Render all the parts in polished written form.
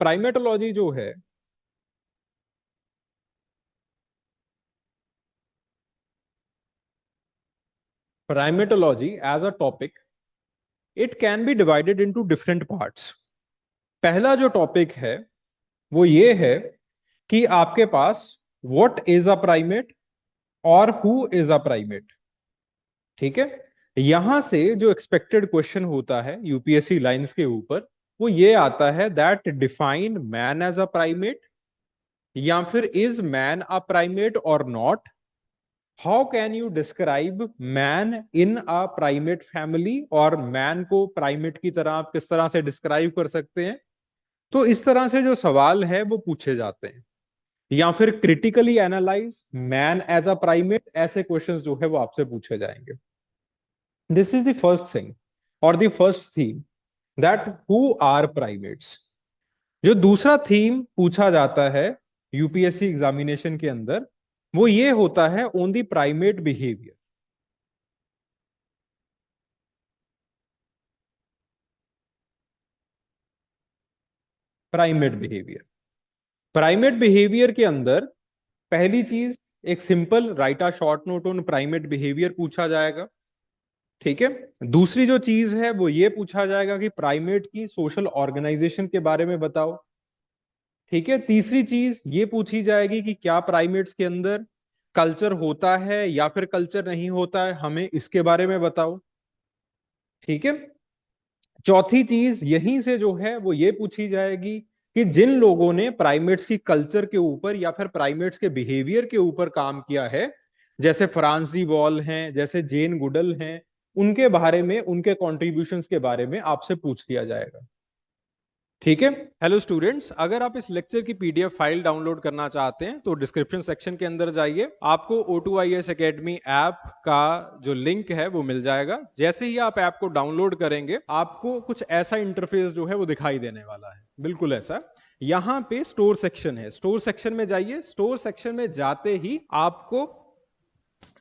Primatology जो है, primatology as a topic, it can be divided into different parts. पहला जो टॉपिक है वो ये है कि आपके पास व्हाट इज अ प्राइमेट और हु इज अ प्राइमेट। ठीक है, यहां से जो एक्सपेक्टेड क्वेश्चन होता है यूपीएससी लाइंस के ऊपर, वो ये आता है that define man as a primate, या फिर इज मैन अ प्राइमेट और not. How can you describe man in a primate family, और मैन को प्राइमेट की तरह आप किस तरह से डिस्क्राइब कर सकते हैं। तो इस तरह से जो सवाल है वो पूछे जाते हैं। या फिर critically analyse man as a primate, ऐसे क्वेश्चंस जो है वो आपसे पूछे जाएंगे। This is the first thing और the first theme, that who are primates. जो दूसरा थीम पूछा जाता है यूपीएससी एग्जामिनेशन के अंदर, वो ये होता है on the primate behaviour. Primate behaviour, primate behaviour के अंदर पहली चीज, एक simple right a short note on primate behaviour पूछा जाएगा। ठीक है, दूसरी जो चीज है वो ये पूछा जाएगा कि प्राइमेट की सोशल ऑर्गेनाइजेशन के बारे में बताओ। ठीक है, तीसरी चीज ये पूछी जाएगी कि क्या प्राइमेट्स के अंदर कल्चर होता है या फिर कल्चर नहीं होता है, हमें इसके बारे में बताओ। ठीक है, चौथी चीज यहीं से जो है वो ये पूछी जाएगी कि जिन लोगों ने प्राइमेट्स की कल्चर के ऊपर या फिर प्राइमेट्स के बिहेवियर के ऊपर काम किया है, जैसे फ्रांस डी वॉल हैं, जैसे जेन गुडल हैं, उनके बारे में, उनके कॉन्ट्रीब्यूशंस के बारे में आपसे पूछ लिया जाएगा। ठीक है, हेलो स्टूडेंट्स, अगर आप इस लेक्चर की पीडीएफ फाइल डाउनलोड करना चाहते हैं तो डिस्क्रिप्शन सेक्शन के अंदर जाइए, आपको O2IAS Academy ऐप का जो लिंक है वो मिल जाएगा। जैसे ही आप ऐप को डाउनलोड करेंगे आपको कुछ ऐसा इंटरफेस जो है वो दिखाई देने वाला है, बिल्कुल ऐसा। यहाँ पे स्टोर सेक्शन है, स्टोर सेक्शन में जाइए। स्टोर सेक्शन में जाते ही आपको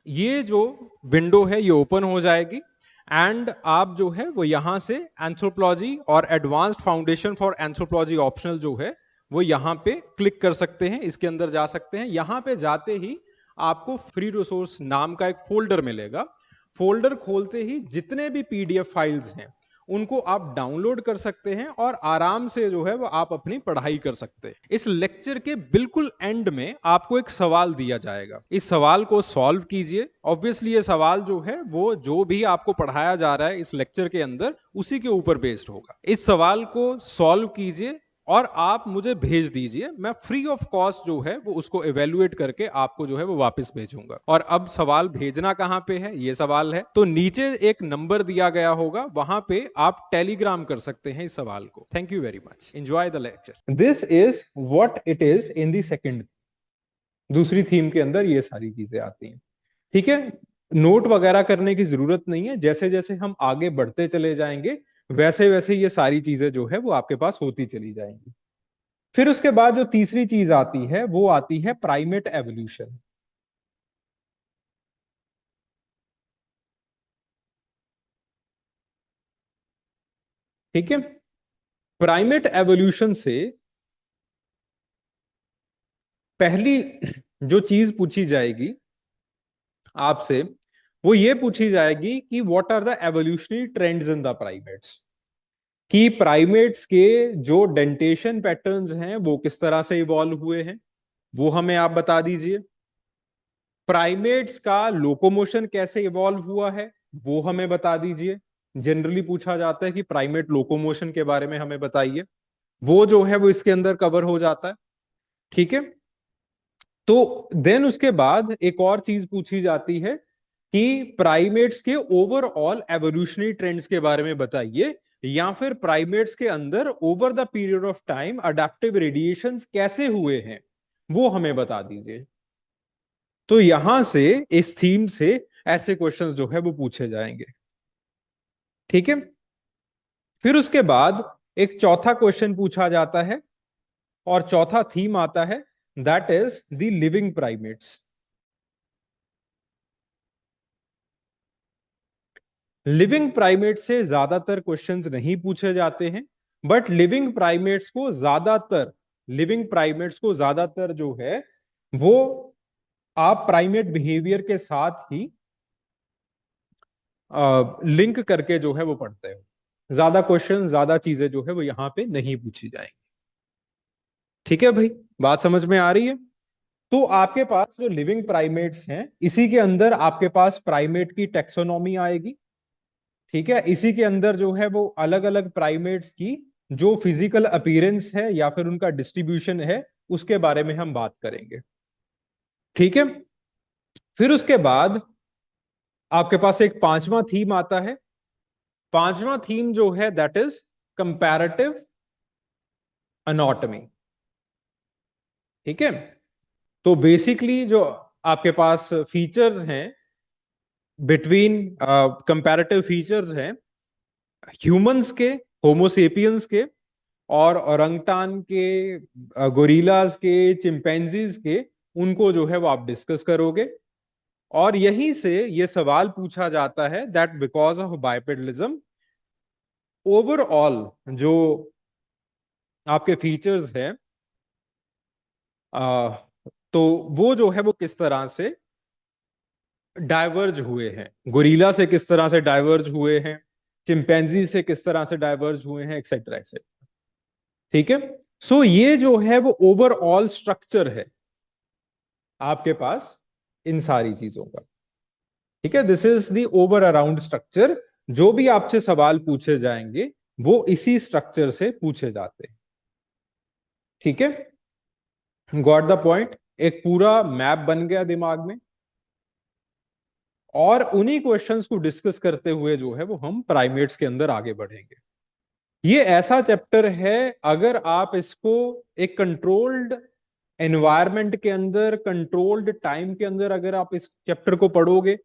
ये जो विंडो है ये ओपन हो जाएगी, एंड आप जो है वो यहां से एंथ्रोपोलॉजी और advanced foundation for anthropology optional जो है वो यहां पे क्लिक कर सकते हैं, इसके अंदर जा सकते हैं। यहां पे जाते ही आपको फ्री रिसोर्स नाम का एक फोल्डर मिलेगा। फोल्डर खोलते ही जितने भी पीडीएफ फाइल्स हैं उनको आप डाउनलोड कर सकते हैं और आराम से जो है वो आप अपनी पढ़ाई कर सकते हैं। इस लेक्चर के बिल्कुल एंड में आपको एक सवाल दिया जाएगा, इस सवाल को सॉल्व कीजिए। ऑब्वियसली ये सवाल जो है वो जो भी आपको पढ़ाया जा रहा है इस लेक्चर के अंदर उसी के ऊपर बेस्ड होगा। इस सवाल को सॉल्व कीजिए और आप मुझे भेज दीजिए, मैं फ्री ऑफ कॉस्ट जो है वो उसको इवेल्युएट करके आपको जो है वो वापस भेजूंगा। और अब सवाल भेजना कहां पे है, ये सवाल है, तो नीचे एक नंबर दिया गया होगा, वहां पे आप टेलीग्राम कर सकते हैं इस सवाल को। Thank you very much, enjoy the lecture. This is what it is in the second, दूसरी थीम के अंदर ये सारी चीजें आती हैं। ठीक है, नोट वगैरह करने की जरूरत नहीं है, जैसे जैसे हम आगे बढ़ते चले जाएंगे वैसे वैसे ये सारी चीजें जो है वो आपके पास होती चली जाएंगी। फिर उसके बाद जो तीसरी चीज आती है वो आती है प्राइमेट एवोल्यूशन। ठीक है, प्राइमेट एवोल्यूशन से पहली जो चीज पूछी जाएगी आपसे वो ये पूछी जाएगी कि what are the evolutionary trends in the primates, कि प्राइमेट्स के जो डेंटेशन पैटर्न्स हैं वो किस तरह से इवॉल्व हुए हैं, वो हमें आप बता दीजिए। प्राइमेट्स का लोकोमोशन कैसे इवॉल्व हुआ है वो हमें बता दीजिए। जनरली पूछा जाता है कि प्राइमेट लोकोमोशन के बारे में हमें बताइए, वो जो है वो इसके अंदर कवर हो जाता है। ठीक है, तो देन उसके बाद एक और चीज पूछी जाती है कि प्राइमेट्स के ओवरऑल एवोल्यूशनरी ट्रेंड्स के बारे में बताइए, या फिर प्राइमेट्स के अंदर over the period of time adaptive radiations कैसे हुए हैं वो हमें बता दीजिए। तो यहां से इस थीम से ऐसे क्वेश्चंस जो है वो पूछे जाएंगे। ठीक है, फिर उसके बाद एक चौथा क्वेश्चन पूछा जाता है और चौथा थीम आता है, that is the living primates. Living primate से ज्यादातर क्वेश्चंस नहीं पूछे जाते हैं, बट लिविंग प्राइमेट्स को ज्यादातर जो है वो आप प्राइमेट बिहेवियर के साथ ही लिंक करके जो है वो पढ़ते हो। ज्यादा क्वेश्चन, ज्यादा चीजें जो है वो यहाँ पे नहीं पूछी जाएंगी। ठीक है भाई, बात समझ में आ रही है? तो आपके पास जो लिविंग प्राइमेट्स हैं, इसी के अंदर आपके पास प्राइमेट की टेक्सोनॉमी आएगी। ठीक है, इसी के अंदर जो है वो अलग अलग प्राइमेट्स की जो फिजिकल अपीयरेंस है या फिर उनका डिस्ट्रीब्यूशन है उसके बारे में हम बात करेंगे। ठीक है, फिर उसके बाद आपके पास एक पांचवा थीम आता है। पांचवा थीम जो है दैट इज कंपैरेटिव अनॉटमी। ठीक है, तो बेसिकली जो आपके पास फीचर्स हैं बिटवीन कंपैरेटिव फीचर्स हैं ह्यूमंस के, होमोसेपियंस के और ओरंगटान के, गोरिल्लाज के, चिंपैंजीज के, उनको जो है वो आप डिस्कस करोगे। और यहीं से ये सवाल पूछा जाता है दैट बिकॉज ऑफ बाइपेडलिज्म ओवरऑल जो आपके फीचर्स हैं आ, तो वो जो है वो किस तरह से डाइवर्ज हुए हैं, गोरिल्ला से किस तरह से डाइवर्ज हुए हैं, चिंपैंजी से किस तरह से डाइवर्ज हुए हैं, एक्सेट्रा एक्सेट्रा। ठीक है, सो ये जो है वो ओवरऑल स्ट्रक्चर है आपके पास इन सारी चीजों का। ठीक है, this is the over around structure. जो भी आपसे सवाल पूछे जाएंगे वो इसी स्ट्रक्चर से पूछे जाते हैं। ठीक है, गॉट द पॉइंट? एक पूरा मैप बन गया दिमाग में। और उन्हीं क्वेश्चंस को डिस्कस करते हुए जो है वो हम प्राइमेट्स के अंदर आगे बढ़ेंगे। ये ऐसा चैप्टर है, अगर आप इसको एक कंट्रोल्ड एनवायरनमेंट के अंदर, कंट्रोल्ड टाइम के अंदर अगर आप इस चैप्टर को पढ़ोगे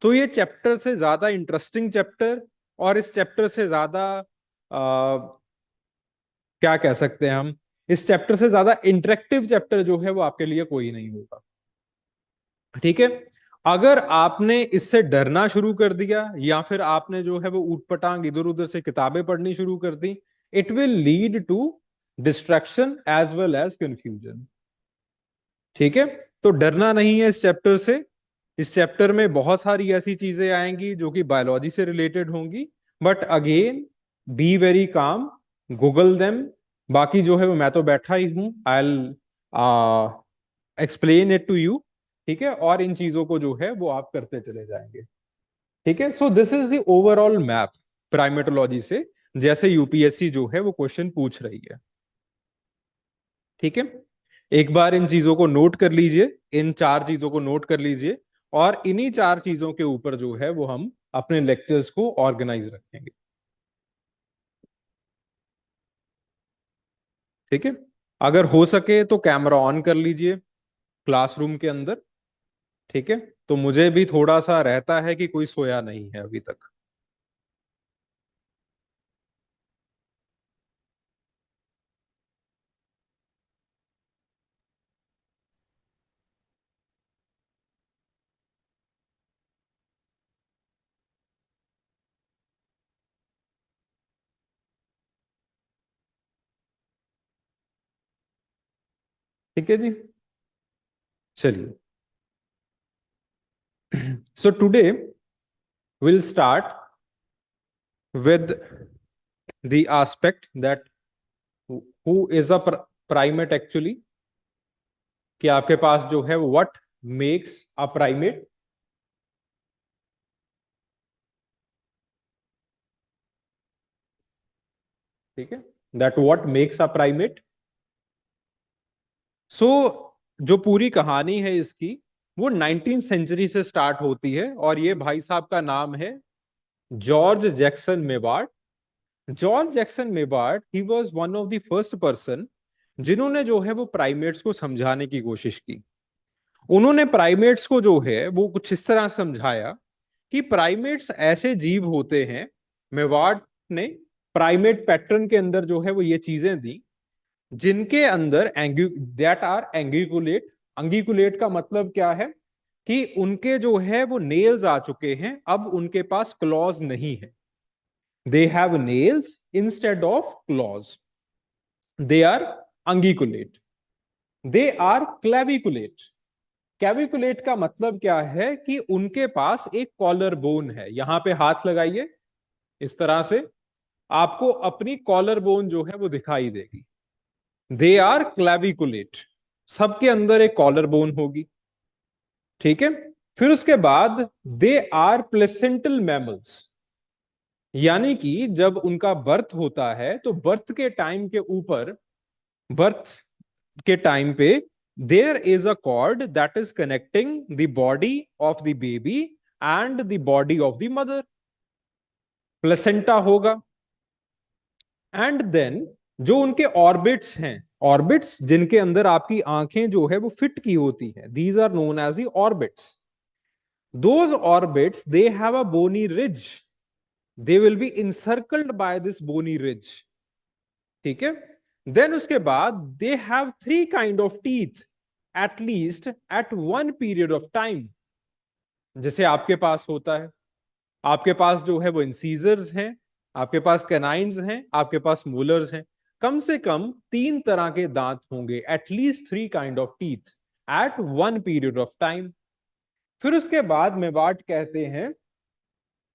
तो ये चैप्टर से ज्यादा इंटरेस्टिंग चैप्टर और इस चैप्टर से ज्यादा क्या कह सकते हैं हम, इस चैप्टर से ज्यादा इंटरेक्टिव चैप्टर जो है वो आपके लिए कोई नहीं होगा। ठीक है, अगर आपने इससे डरना शुरू कर दिया या फिर आपने जो है वो ऊटपटांग इधर उधर से किताबें पढ़नी शुरू कर दी, it will lead to distraction as well as confusion. ठीक है, तो डरना नहीं है इस चैप्टर से। इस चैप्टर में बहुत सारी ऐसी चीजें आएंगी जो कि बायोलॉजी से रिलेटेड होंगी, but again be very calm, Google them. बाकी जो है वो मैं तो बैठा ही हूं, I explain it to you. ठीक है, और इन चीजों को जो है वो आप करते चले जाएंगे। ठीक है, so this is the overall map primatology से, जैसे यूपीएससी जो है वो क्वेश्चन पूछ रही है। ठीक है, एक बार इन चीजों को नोट कर लीजिए, इन चार चीजों को नोट कर लीजिए, और इन्हीं चार चीजों के ऊपर जो है वो हम अपने लेक्चर्स को ऑर्गेनाइज रखेंगे। ठीक है, अगर हो सके तो कैमरा ऑन कर लीजिए क्लासरूम के अंदर। ठीक है, तो मुझे भी थोड़ा सा रहता है कि कोई सोया नहीं है अभी तक। ठीक है जी, चलिए। So today will start with the aspect that who is a primate actually, कि आपके पास जो है what makes a primate। ठीक है, that what makes a primate। सो जो पूरी कहानी है इसकी वो 19th सेंचुरी से स्टार्ट होती है, और ये भाई साहब का नाम है George Jackson Mivart. George Jackson Mivart he was one of the first person जिन्होंने जो है वो प्राइमेट्स को समझाने की कोशिश की। उन्होंने प्राइमेट्स को जो है वो कुछ इस तरह समझाया कि प्राइमेट्स ऐसे जीव होते हैं। मेवार्ड ने प्राइमेट पैटर्न के अंदर जो है वो ये चीजें दी जिनके अंदर दैट आर एंगिकुलेट। अंगिकुलेट का मतलब क्या है कि उनके जो है वो नेल्स आ चुके हैं, अब उनके पास क्लॉज नहीं है। They have nails instead of claws. They are unguiculate. They are claviculate. कैविकुलेट का मतलब क्या है कि उनके पास एक कॉलर बोन है। यहां पे हाथ लगाइए, इस तरह से आपको अपनी कॉलर बोन जो है वो दिखाई देगी। दे आर क्लैविकुलेट, सबके अंदर एक कॉलर बोन होगी। ठीक है, फिर उसके बाद दे आर प्लेसेंटल मैमल्स, यानी कि जब उनका बर्थ होता है तो बर्थ के टाइम के ऊपर, बर्थ के टाइम पे there is a cord that is connecting the body of the baby and the body of the mother, placenta होगा। एंड देन जो उनके ऑर्बिट्स हैं, ऑर्बिट्स जिनके अंदर आपकी आंखें जो है वो फिट की होती हैं, these are known as the orbits. Those orbits they have a bony ridge, they will be encircled by this bony ridge. ठीक है, देन उसके बाद they have three kind of teeth at least at one period of time. जैसे आपके पास होता है, आपके पास जो है वो इंसीजर्स हैं, आपके पास कैनाइन्स हैं, आपके पास मोलर्स हैं। कम से कम तीन तरह के दांत होंगे, at least three kind of teeth eight one period of time. फिर उसके बाद मेवाट कहते हैं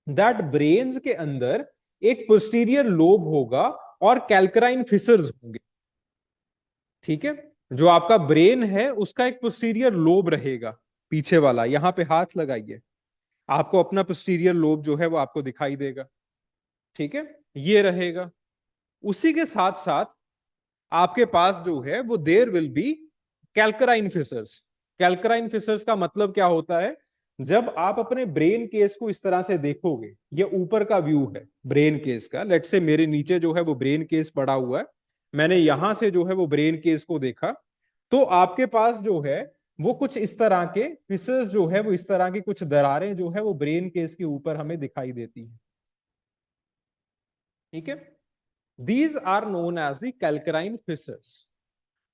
दैट ब्रेन्स के अंदर एक पोस्टीरियर लोब होगा और कैल्कराइन फिशर्स होंगे। ठीक है, जो आपका ब्रेन है उसका एक पोस्टीरियर लोब रहेगा, पीछे वाला। यहां पे हाथ लगाइए, आपको अपना पोस्टीरियर लोब जो है वो आपको दिखाई देगा। ठीक है, ये रहेगा। उसी के साथ साथ आपके पास जो है वो there will be calcarine fissures. Calcarine fissures का मतलब क्या होता है? जब आप अपने ब्रेन केस को इस तरह से देखोगे, ये ऊपर का व्यू है ब्रेन केस का, लेट से मेरे नीचे जो है वो ब्रेन केस पड़ा हुआ है, मैंने यहां से जो है वो ब्रेन केस को देखा, तो आपके पास जो है वो कुछ इस तरह के फिशर्स जो है वो, इस तरह की कुछ दरारें जो है वो ब्रेन केस के ऊपर हमें दिखाई देती है। ठीक है, these are known as the calcarine fissures.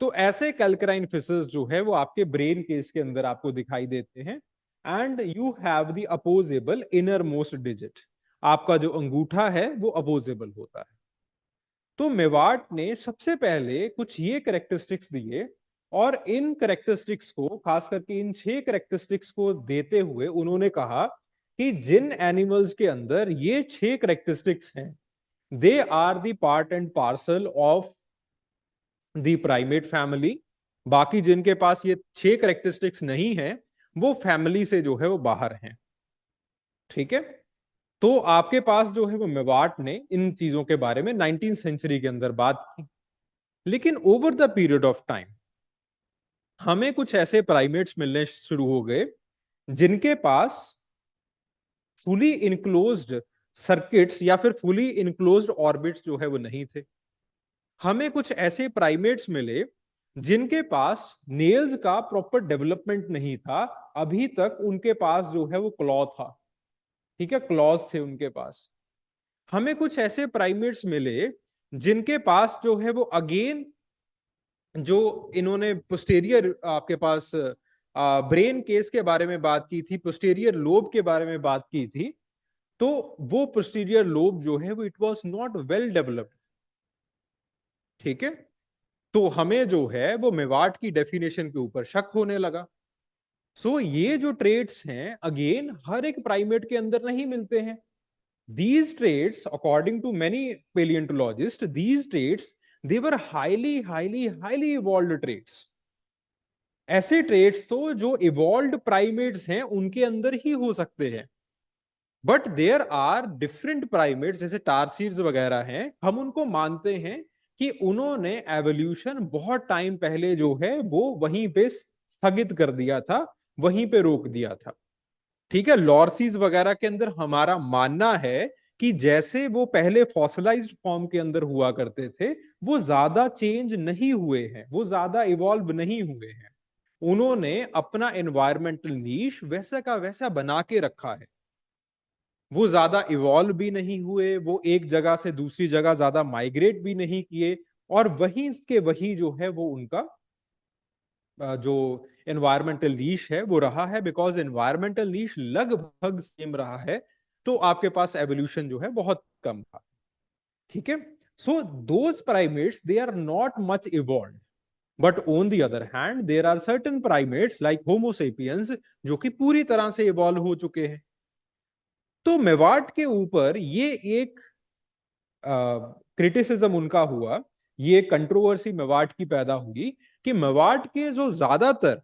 तो ऐसे कैल्कराइन फिशर्स जो है वो आपके ब्रेन केस के अंदर आपको दिखाई देते हैं। And you have the opposable inner most digit, आपका जो अंगूठा है वो अपोजेबल होता है। तो मेवाट ने सबसे पहले कुछ ये करेक्टरिस्टिक्स दिए, और इन करेक्टरिस्टिक्स को, खास करके इन 6 करेक्टरिस्टिक्स को देते हुए उन्होंने कहा कि जिन एनिमल्स के अंदर ये 6 करेक्टरिस्टिक्स हैं, they are the part and parcel of the primate family. बाकी जिनके पास ये 6 करेक्टरिस्टिक्स नहीं है वो फैमिली से जो है वो बाहर हैं। ठीक है, तो आपके पास जो है वो मेवाट ने इन चीजों के बारे में 19th सेंचुरी के अंदर बात की। लेकिन over the period of time हमें कुछ ऐसे प्राइमेट्स मिलने शुरू हो गए जिनके पास फुली इनक्लोज्ड सर्किट्स या फिर फुली इनक्लोज्ड ऑर्बिट्स जो है वो नहीं थे। हमें कुछ ऐसे प्राइमेट्स मिले जिनके पास नेल्स का प्रॉपर डेवलपमेंट नहीं था, अभी तक उनके पास जो है वो क्लॉ था। ठीक है, क्लॉज थे उनके पास। हमें कुछ ऐसे प्राइमेट्स मिले जिनके पास जो है वो अगेन, जो इन्होंने पोस्टेरियर आपके पास ब्रेन केस के बारे में बात की थी, पोस्टेरियर लोब के बारे में बात की थी, तो वो पोस्टीरियर लोब जो है वो it was not well developed. ठीक है, तो हमें जो है वो मेवाट की डेफिनेशन के ऊपर शक होने लगा। सो ये जो ट्रेड्स हैं अगेन हर एक प्राइमेट के अंदर नहीं मिलते हैं। These traits according to many paleontologist, these traits they were highly highly highly evolved traits. ऐसे ट्रेड्स तो जो इवॉल्व्ड प्राइमेट्स हैं उनके अंदर ही हो सकते हैं। But there are different primates, जैसे टारसीड्स वगैरह हैं, हम उनको मानते हैं कि उन्होंने एवोल्यूशन बहुत टाइम पहले जो है वो वहीं पे स्थगित कर दिया था, वहीं पे रोक दिया था। ठीक है, लॉर्सीज वगैरह के अंदर हमारा मानना है कि जैसे वो पहले फॉसिलाइज्ड फॉर्म के अंदर हुआ करते थे वो ज्यादा चेंज नहीं हुए हैं, वो ज्यादा इवॉल्व नहीं हुए हैं। उन्होंने अपना एनवायरमेंटल नीश वैसा का वैसा बना के रखा है। वो ज्यादा इवॉल्व भी नहीं हुए, वो एक जगह से दूसरी जगह ज्यादा माइग्रेट भी नहीं किए, और वहीं के वही जो है वो उनका जो एनवायरमेंटल नीश है वो रहा है, बिकॉज एनवायरमेंटल नीश लगभग सेम रहा है तो आपके पास एवोल्यूशन जो है बहुत कम था। ठीक है, so those primates they are not much evolve, but on the other hand there are certain primates like homo sapiens जो कि पूरी तरह से इवॉल्व हो चुके हैं। तो मेवाट के ऊपर ये एक क्रिटिसिज्म उनका हुआ, ये कंट्रोवर्सी मेवाट की पैदा हुई कि मेवाट के जो ज्यादातर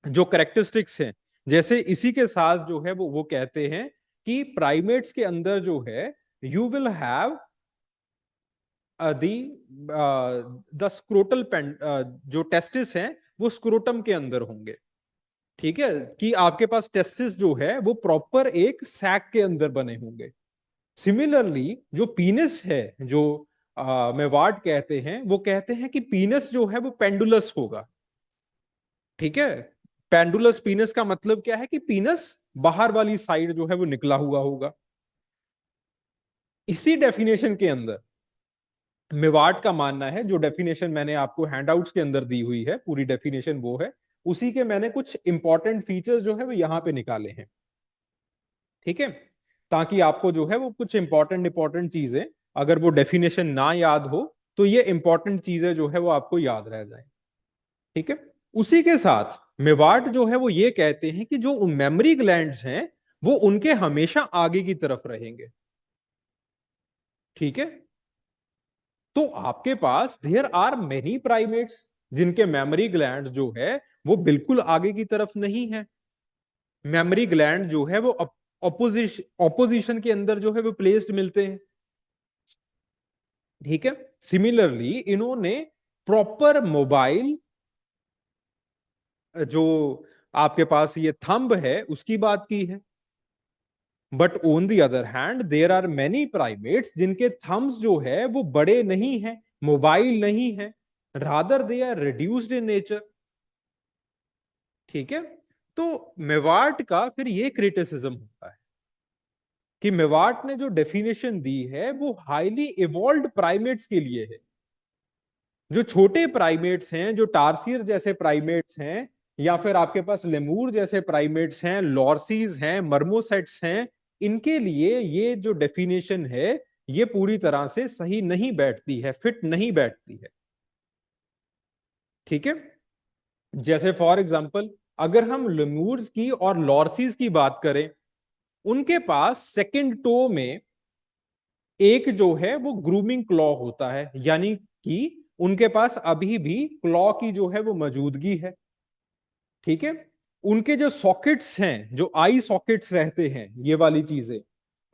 जो करेक्टरिस्टिक्स हैं, जैसे इसी के साथ जो है वो कहते हैं कि प्राइमेट्स के अंदर जो है you will have the scrotal pend, जो टेस्टिस हैं वो स्क्रोटम के अंदर होंगे। ठीक है, कि आपके पास टेस्टिस जो है वो प्रॉपर एक सैक के अंदर बने होंगे। सिमिलरली जो पीनस है, जो मेवाड कहते हैं, वो कहते हैं कि पीनस जो है वो पेंडुलस होगा। ठीक है, पेंडुलस पीनस का मतलब क्या है कि पीनस बाहर वाली साइड जो है वो निकला हुआ होगा। इसी डेफिनेशन के अंदर मेवाट का मानना है, जो डेफिनेशन मैंने आपको हैंडआउट्स के अंदर दी हुई है पूरी डेफिनेशन वो है, उसी के मैंने कुछ इंपॉर्टेंट फीचर्स जो है वो यहां पे निकाले हैं। ठीक है, ताकि आपको जो है वो कुछ इंपॉर्टेंट चीजें, अगर वो डेफिनेशन ना याद हो तो ये इंपॉर्टेंट चीजें जो है वो आपको याद रह जाए। ठीक है, उसी के साथ मेवाट जो है वो ये कहते हैं कि जो मेमोरी ग्लैंड्स हैं वो उनके हमेशा आगे की तरफ रहेंगे। ठीक है, तो आपके पास देयर आर मेनी प्राइमेट्स जिनके मेमोरी ग्लैंड जो है वो बिल्कुल आगे की तरफ नहीं है। मेमोरी ग्लैंड जो है वो ऑपोजिशन के अंदर जो है वो प्लेस्ड मिलते हैं। ठीक है, सिमिलरली इन्होंने प्रॉपर मोबाइल, जो आपके पास ये थंब है उसकी बात की है। But on the other hand there are many primates जिनके थम्स जो है वो बड़े नहीं है, मोबाइल नहीं है, rather they are reduced in nature. ठीक है, तो मेवाट का फिर ये क्रिटिसिज्म होता है कि मेवाट ने जो डेफिनेशन दी है वो हाईली इवॉल्व्ड प्राइमेट्स के लिए है। जो छोटे प्राइमेट्स हैं, जो टार्सियर जैसे प्राइमेट्स हैं, या फिर आपके पास लेमूर जैसे प्राइमेट्स हैं, लॉर्सीज हैं, मर्मोसेट्स हैं, इनके लिए ये जो डेफिनेशन है ये पूरी तरह से सही नहीं बैठती है, फिट नहीं बैठती है। ठीक है, जैसे फॉर एग्जांपल अगर हम लेमूर्स की और लॉर्सीज की बात करें, उनके पास सेकंड टो में एक जो है वो ग्रूमिंग क्लॉ होता है, यानी कि उनके पास अभी भी क्लॉ की जो है वो मौजूदगी है। ठीक है, उनके जो सॉकेट्स हैं, जो आई सॉकेट्स रहते हैं, ये वाली चीजें,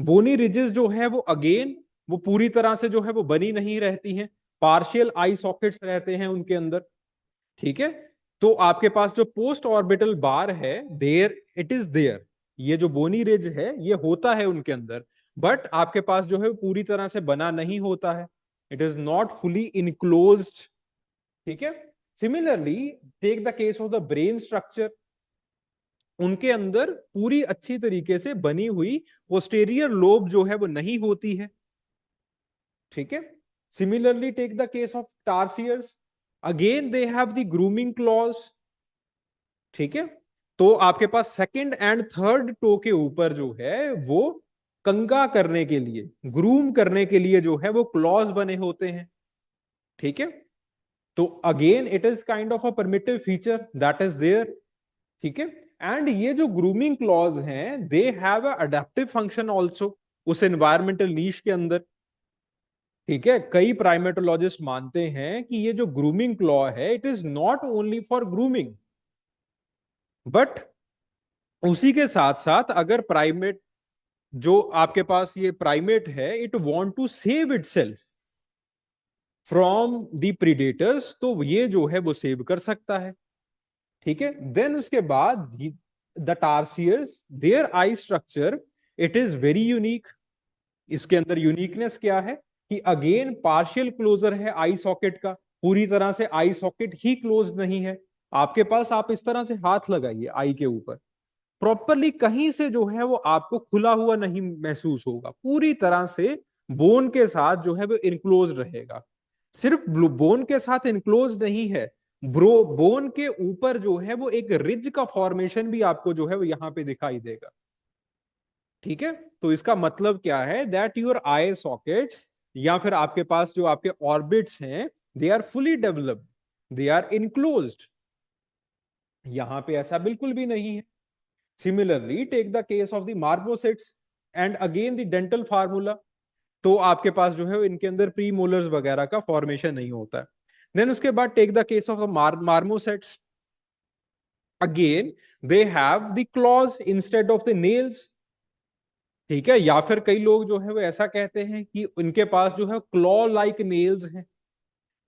बोनी रिजेस जो है वो अगेन वो पूरी तरह से जो है वो बनी नहीं रहती हैं, पार्शियल आई सॉकेट्स रहते हैं उनके अंदर। ठीक है, तो आपके पास जो पोस्ट ऑर्बिटल बार है, देयर इट इज देयर, ये जो बोनी रिज है ये होता है उनके अंदर, बट आपके पास जो है पूरी तरह से बना नहीं होता है, it is not fully enclosed. ठीक है, similarly take the case of the brain structure, उनके अंदर पूरी अच्छी तरीके से बनी हुई पोस्टेरियर लोब जो है वो नहीं होती है। ठीक है, similarly take the case of tarsiers, again they have the grooming claws. ठीक है, तो आपके पास सेकंड एंड थर्ड टो के ऊपर जो है वो कंगा करने के लिए, ग्रूम करने के लिए जो है वो क्लॉज बने होते हैं। ठीक है, तो again it is kind of a primitive feature that is there. ठीक है, एंड ये जो ग्रूमिंग क्लॉज हैं they have a adaptive function also उस एनवायरमेंटल नीश के अंदर। ठीक है, कई प्राइमेटोलॉजिस्ट मानते हैं कि ये जो ग्रूमिंग क्लॉ है it is not only for grooming, but उसी के साथ साथ अगर प्राइमेट, जो आपके पास ये प्राइमेट है, it want to save itself from the predators, तो ये जो है वो सेव कर सकता है। ठीक है, देन उसके बाद the tarsiers their eye structure it is very unique. इसके अंदर यूनिकनेस क्या है कि अगेन पार्शियल क्लोजर है आई सॉकेट का, पूरी तरह से आई सॉकेट ही क्लोज नहीं है। आपके पास, आप इस तरह से हाथ लगाइए आई के ऊपर, प्रॉपरली कहीं से जो है वो आपको खुला हुआ नहीं महसूस होगा, पूरी तरह से बोन के साथ जो है वो इनक्लोज रहेगा। सिर्फ बोन के साथ इनक्लोज नहीं है, ब्रो बोन के ऊपर जो है वो एक रिज का फॉर्मेशन भी आपको जो है वो यहां पे दिखाई देगा। ठीक है, तो इसका मतलब क्या है, दैट योर आई सॉकेट्स या फिर आपके पास जो आपके ऑर्बिट्स हैं, they are fully developed, they are enclosed. यहां पे ऐसा बिल्कुल भी नहीं है। Similarly take the case of the marmosets and again the dental formula, तो आपके पास जो है इनके अंदर प्री मोलर्स वगैरह का फॉर्मेशन नहीं होता है। देन उसके बाद take the case of marmosets, again they have the claws instead of the nails. ठीक है, या फिर कई लोग जो है वो ऐसा कहते हैं कि उनके पास जो है क्लॉ लाइक नेल्स हैं।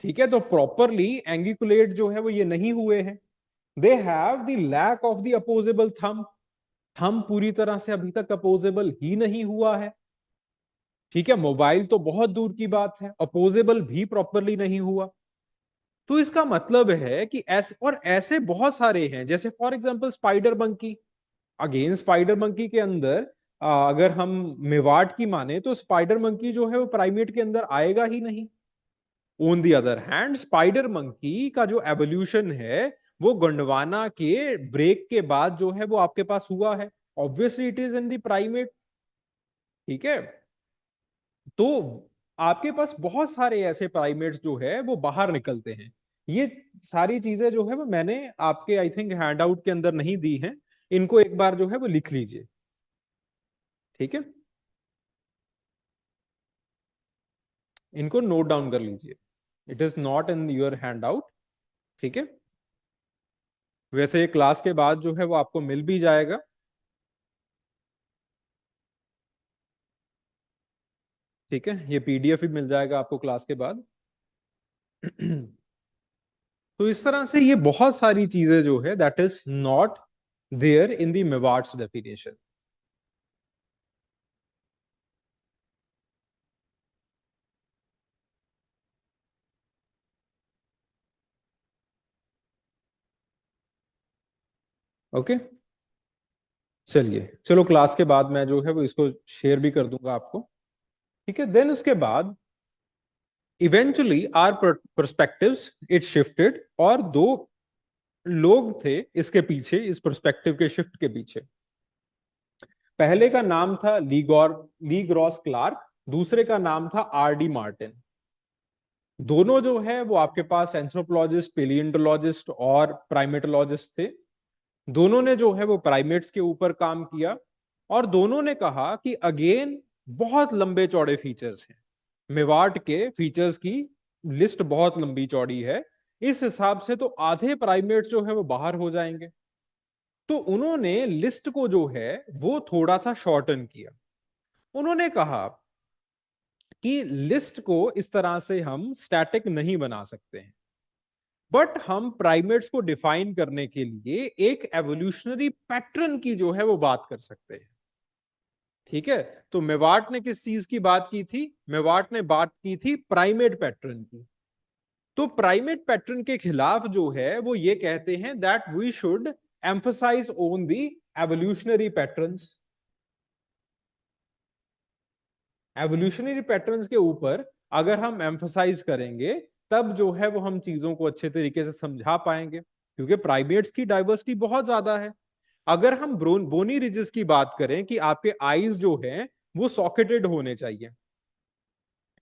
ठीक है, तो प्रॉपरली एंगिकुलेट जो है वो ये नहीं हुए हैं। They have the lack of the opposable thumb, thumb पूरी तरह से अभी तक अपोजेबल ही नहीं हुआ है। ठीक है, मोबाइल तो बहुत दूर की बात है, अपोजेबल भी प्रॉपरली नहीं हुआ। तो इसका मतलब है कि ऐसे और ऐसे बहुत सारे हैं, जैसे for example spider monkey. Again spider monkey के अंदर अगर हम मेवाट की माने तो स्पाइडर मंकी जो है वो प्राइमेट के अंदर आएगा ही नहीं। On the other hand spider monkey का जो एवोल्यूशन है वो गोंडवाना के ब्रेक के बाद जो है वो आपके पास हुआ है। Obviously it is in the primate. ठीक है, तो आपके पास बहुत सारे ऐसे प्राइमेट्स जो है वो बाहर निकलते हैं। ये सारी चीजें जो है वो मैंने आपके आई थिंक हैंडआउट के अंदर नहीं दी हैं, इनको एक बार जो है वो लिख लीजिए। ठीक है, इनको नोट डाउन कर लीजिए, it is not in your hand out. ठीक है, वैसे ये क्लास के बाद जो है वो आपको मिल भी जाएगा। ठीक है, ये पीडीएफ भी मिल जाएगा आपको क्लास के बाद। तो इस तरह से ये बहुत सारी चीजें जो है that is not there in the Mivart's definition. Okay, चलिए, चलो क्लास के बाद मैं जो है वो इसको शेयर भी कर दूंगा आपको। ठीक है, देन उसके बाद eventually our perspectives it shifted, और दो लोग थे इसके पीछे, इस पर्सपेक्टिव के शिफ्ट के पीछे। पहले का नाम था ली ग्रॉस क्लार्क, दूसरे का नाम था आर डी मार्टिन। दोनों जो है वो आपके पास एंथ्रोपोलॉजिस्ट, पेलियोंटोलॉजिस्ट और प्राइमेटोलॉजिस्ट थे। दोनों ने जो है वो प्राइमेट्स के ऊपर काम किया, और दोनों ने कहा कि अगेन बहुत लंबे चौड़े फीचर्स हैं, मेवाट के फीचर्स की लिस्ट बहुत लंबी चौड़ी है। इस हिसाब से तो आधे प्राइमेट्स जो है वो बाहर हो जाएंगे। तो उन्होंने लिस्ट को जो है वो थोड़ा सा शॉर्टन किया। उन्होंने कहा कि लिस्ट को इस तरह से हम स्टैटिक नहीं बना सकते हैं, बट हम प्राइमेट्स को डिफाइन करने के लिए एक एवोल्यूशनरी पैटर्न की जो है वो बात कर सकते हैं। ठीक है, तो मेवाट ने किस चीज की बात की थी, मेवाट ने बात की थी प्राइमेट पैटर्न की। तो प्राइमेट पैटर्न के खिलाफ जो है वो ये कहते हैं that we should emphasize on the evolutionary patterns. Evolutionary patterns के ऊपर अगर हम एम्फसाइज करेंगे तब जो है वो हम चीजों को अच्छे तरीके से समझा पाएंगे, क्योंकि प्राइमेट्स की डाइवर्सिटी बहुत ज्यादा है। अगर हम बोनी रिजेस की बात करें कि आपके आईज जो हैं वो सॉकेटेड होने चाहिए,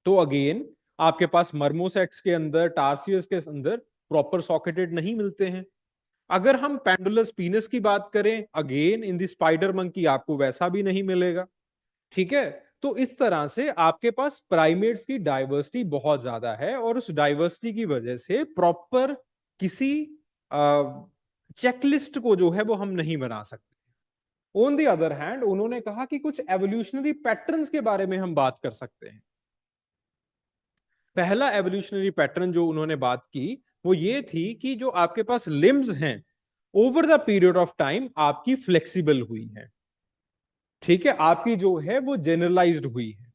तो अगेन आपके पास मर्मोसेट्स के अंदर, टार्सियस के अंदर प्रॉपर सॉकेटेड नहीं मिलते हैं। अगर हम पेंडुलस पीनस की बात करें, again in the spider monkey आपको वैसा भी नहीं मिलेगा। ठीक है, तो इस तरह से आपके पास प्राइमेट्स की डाइवर्सिटी बहुत ज्यादा है, और उस डाइवर्सिटी की वजह से प्रॉपर किसी चेकलिस्ट को जो है वो हम नहीं बना सकते। ऑन द अदर हैंड उन्होंने कहा कि कुछ एवोल्यूशनरी पैटर्न्स के बारे में हम बात कर सकते हैं। पहला एवोल्यूशनरी पैटर्न जो उन्होंने बात की वो ये थी कि जो आपके पास लिम्स हैं over the period of time आपकी फ्लेक्सिबल हुई है। ठीक है, आपकी जो है वो जनरलाइज्ड हुई है।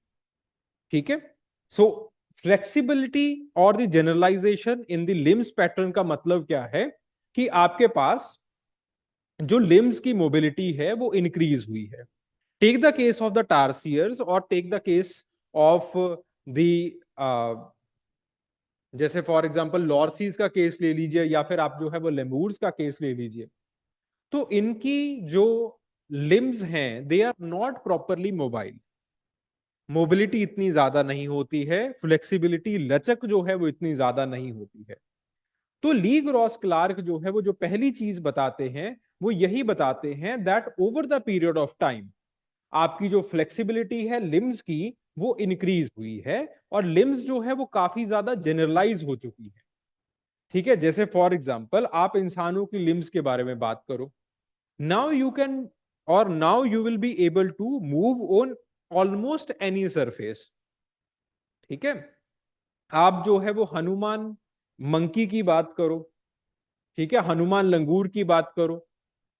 ठीक है, सो फ्लेक्सिबिलिटी और the generalization in the limbs pattern का मतलब क्या है कि आपके पास जो लिम्स की मोबिलिटी है वो इंक्रीज हुई है। Take the case of the tarsiers और take the case of the जैसे फॉर एग्जांपल लॉर्सीज का केस ले लीजिए, या फिर आप जो है वो लेमूर्स का केस ले लीजिए। तो इनकी जो लिम्स हैं they are not properly mobile, mobility इतनी ज्यादा नहीं होती है, फ्लेक्सिबिलिटी लचक जो है वो इतनी ज्यादा नहीं होती है। तो ली ग्रॉस क्लार्क जो है वो जो पहली चीज बताते हैं वो यही बताते हैं that over the period of time आपकी जो फ्लेक्सिबिलिटी है लिम्स की वो इंक्रीज हुई है, और लिम्स जो है वो काफी ज्यादा जनरलाइज हो चुकी है। ठीक है, जैसे फॉर एग्जाम्पल आप इंसानों की लिम्स के बारे में बात करो, नाउ यू कैन और now you will be able to move on almost any surface. ठीक है, आप जो है वो हनुमान मंकी की बात करो, ठीक है, हनुमान लंगूर की बात करो,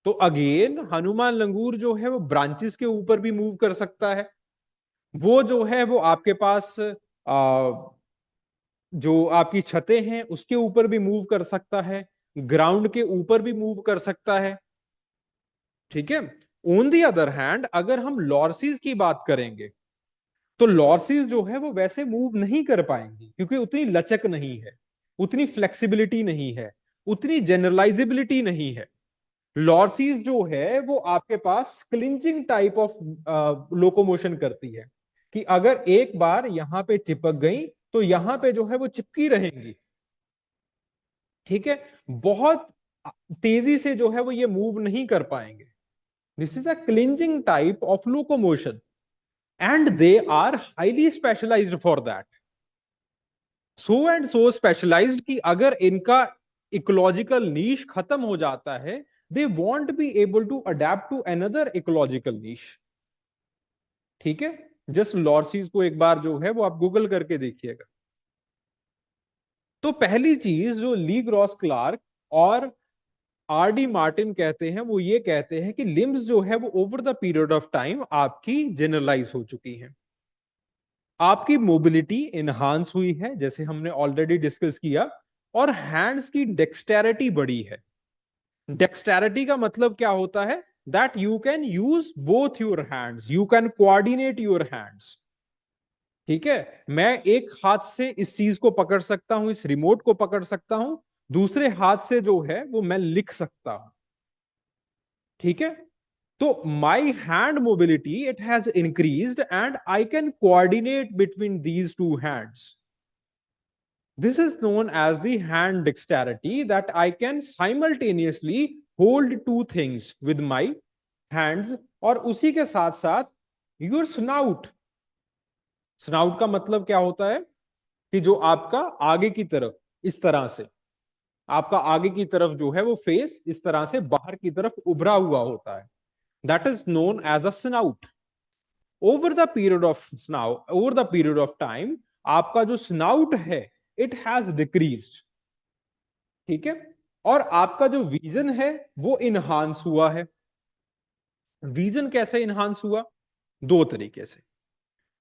तो अगेन हनुमान लंगूर जो है वो ब्रांचेस के ऊपर भी मूव कर सकता है, वो जो है वो आपके पास जो आपकी छतें हैं उसके ऊपर भी मूव कर सकता है, ग्राउंड के ऊपर भी मूव कर सकता है। ठीक है, ऑन दी अदर हैंड अगर हम लॉर्सीज की बात करेंगे तो लॉर्सीज जो है वो वैसे मूव नहीं कर पाएंगी क्योंकि उतनी लचक नहीं है, उतनी फ्लेक्सिबिलिटी नहीं है, उतनी जनरलाइजेबिलिटी नहीं है। लॉर्सीज जो है वो आपके पास क्लिंचिंग टाइप ऑफ लोकोमोशन करती है कि अगर एक बार यहां पे चिपक गई तो यहां पे जो है वो चिपकी रहेंगी। ठीक है, बहुत तेजी से जो है वो ये मूव नहीं कर पाएंगे। This is a clinging type of locomotion and they are highly specialised for that, so and so specialised कि अगर इनका इकोलॉजिकल नीश खत्म हो जाता है they won't be able to adapt to another ecological niche. ठीक है, जस्ट लॉर्सीज को एक बार जो है वो आप गूगल करके देखिएगा। तो पहली चीज जो ली ग्रॉस क्लार्क और आर डी मार्टिन कहते हैं वो ये कहते हैं कि लिम्स जो है वो over the period of time आपकी जनरलाइज हो चुकी हैं, आपकी मोबिलिटी इनहांस हुई है जैसे हमने ऑलरेडी डिस्कस किया, और हैंड्स की डेक्सटेरिटी बढ़ी है। डेक्सटेरिटी का मतलब क्या होता है, that you can use both your hands, you can coordinate your hands. ठीक है, मैं एक हाथ से इस चीज को पकड़ सकता हूं, इस रिमोट को पकड़ सकता हूं, दूसरे हाथ से जो है वो मैं लिख सकता हूं। ठीक है, तो my hand mobility it has increased and I can coordinate between these two hands. This is known as the hand dexterity, that I can simultaneously hold two things with my hands, और उसी के साथ साथ your snout, snout का मतलब क्या होता है कि जो आपका आगे की तरफ इस तरह से, आपका आगे की तरफ जो है वो फेस इस तरह से बाहर की तरफ उभरा हुआ होता है, that is known as a snout. Over the period of time आपका जो स्नाउट है इट हैज डिक्रीज्ड। ठीक है, और आपका जो विजन है वो इनहांस हुआ है। विजन कैसे इनहांस हुआ, दो तरीके से।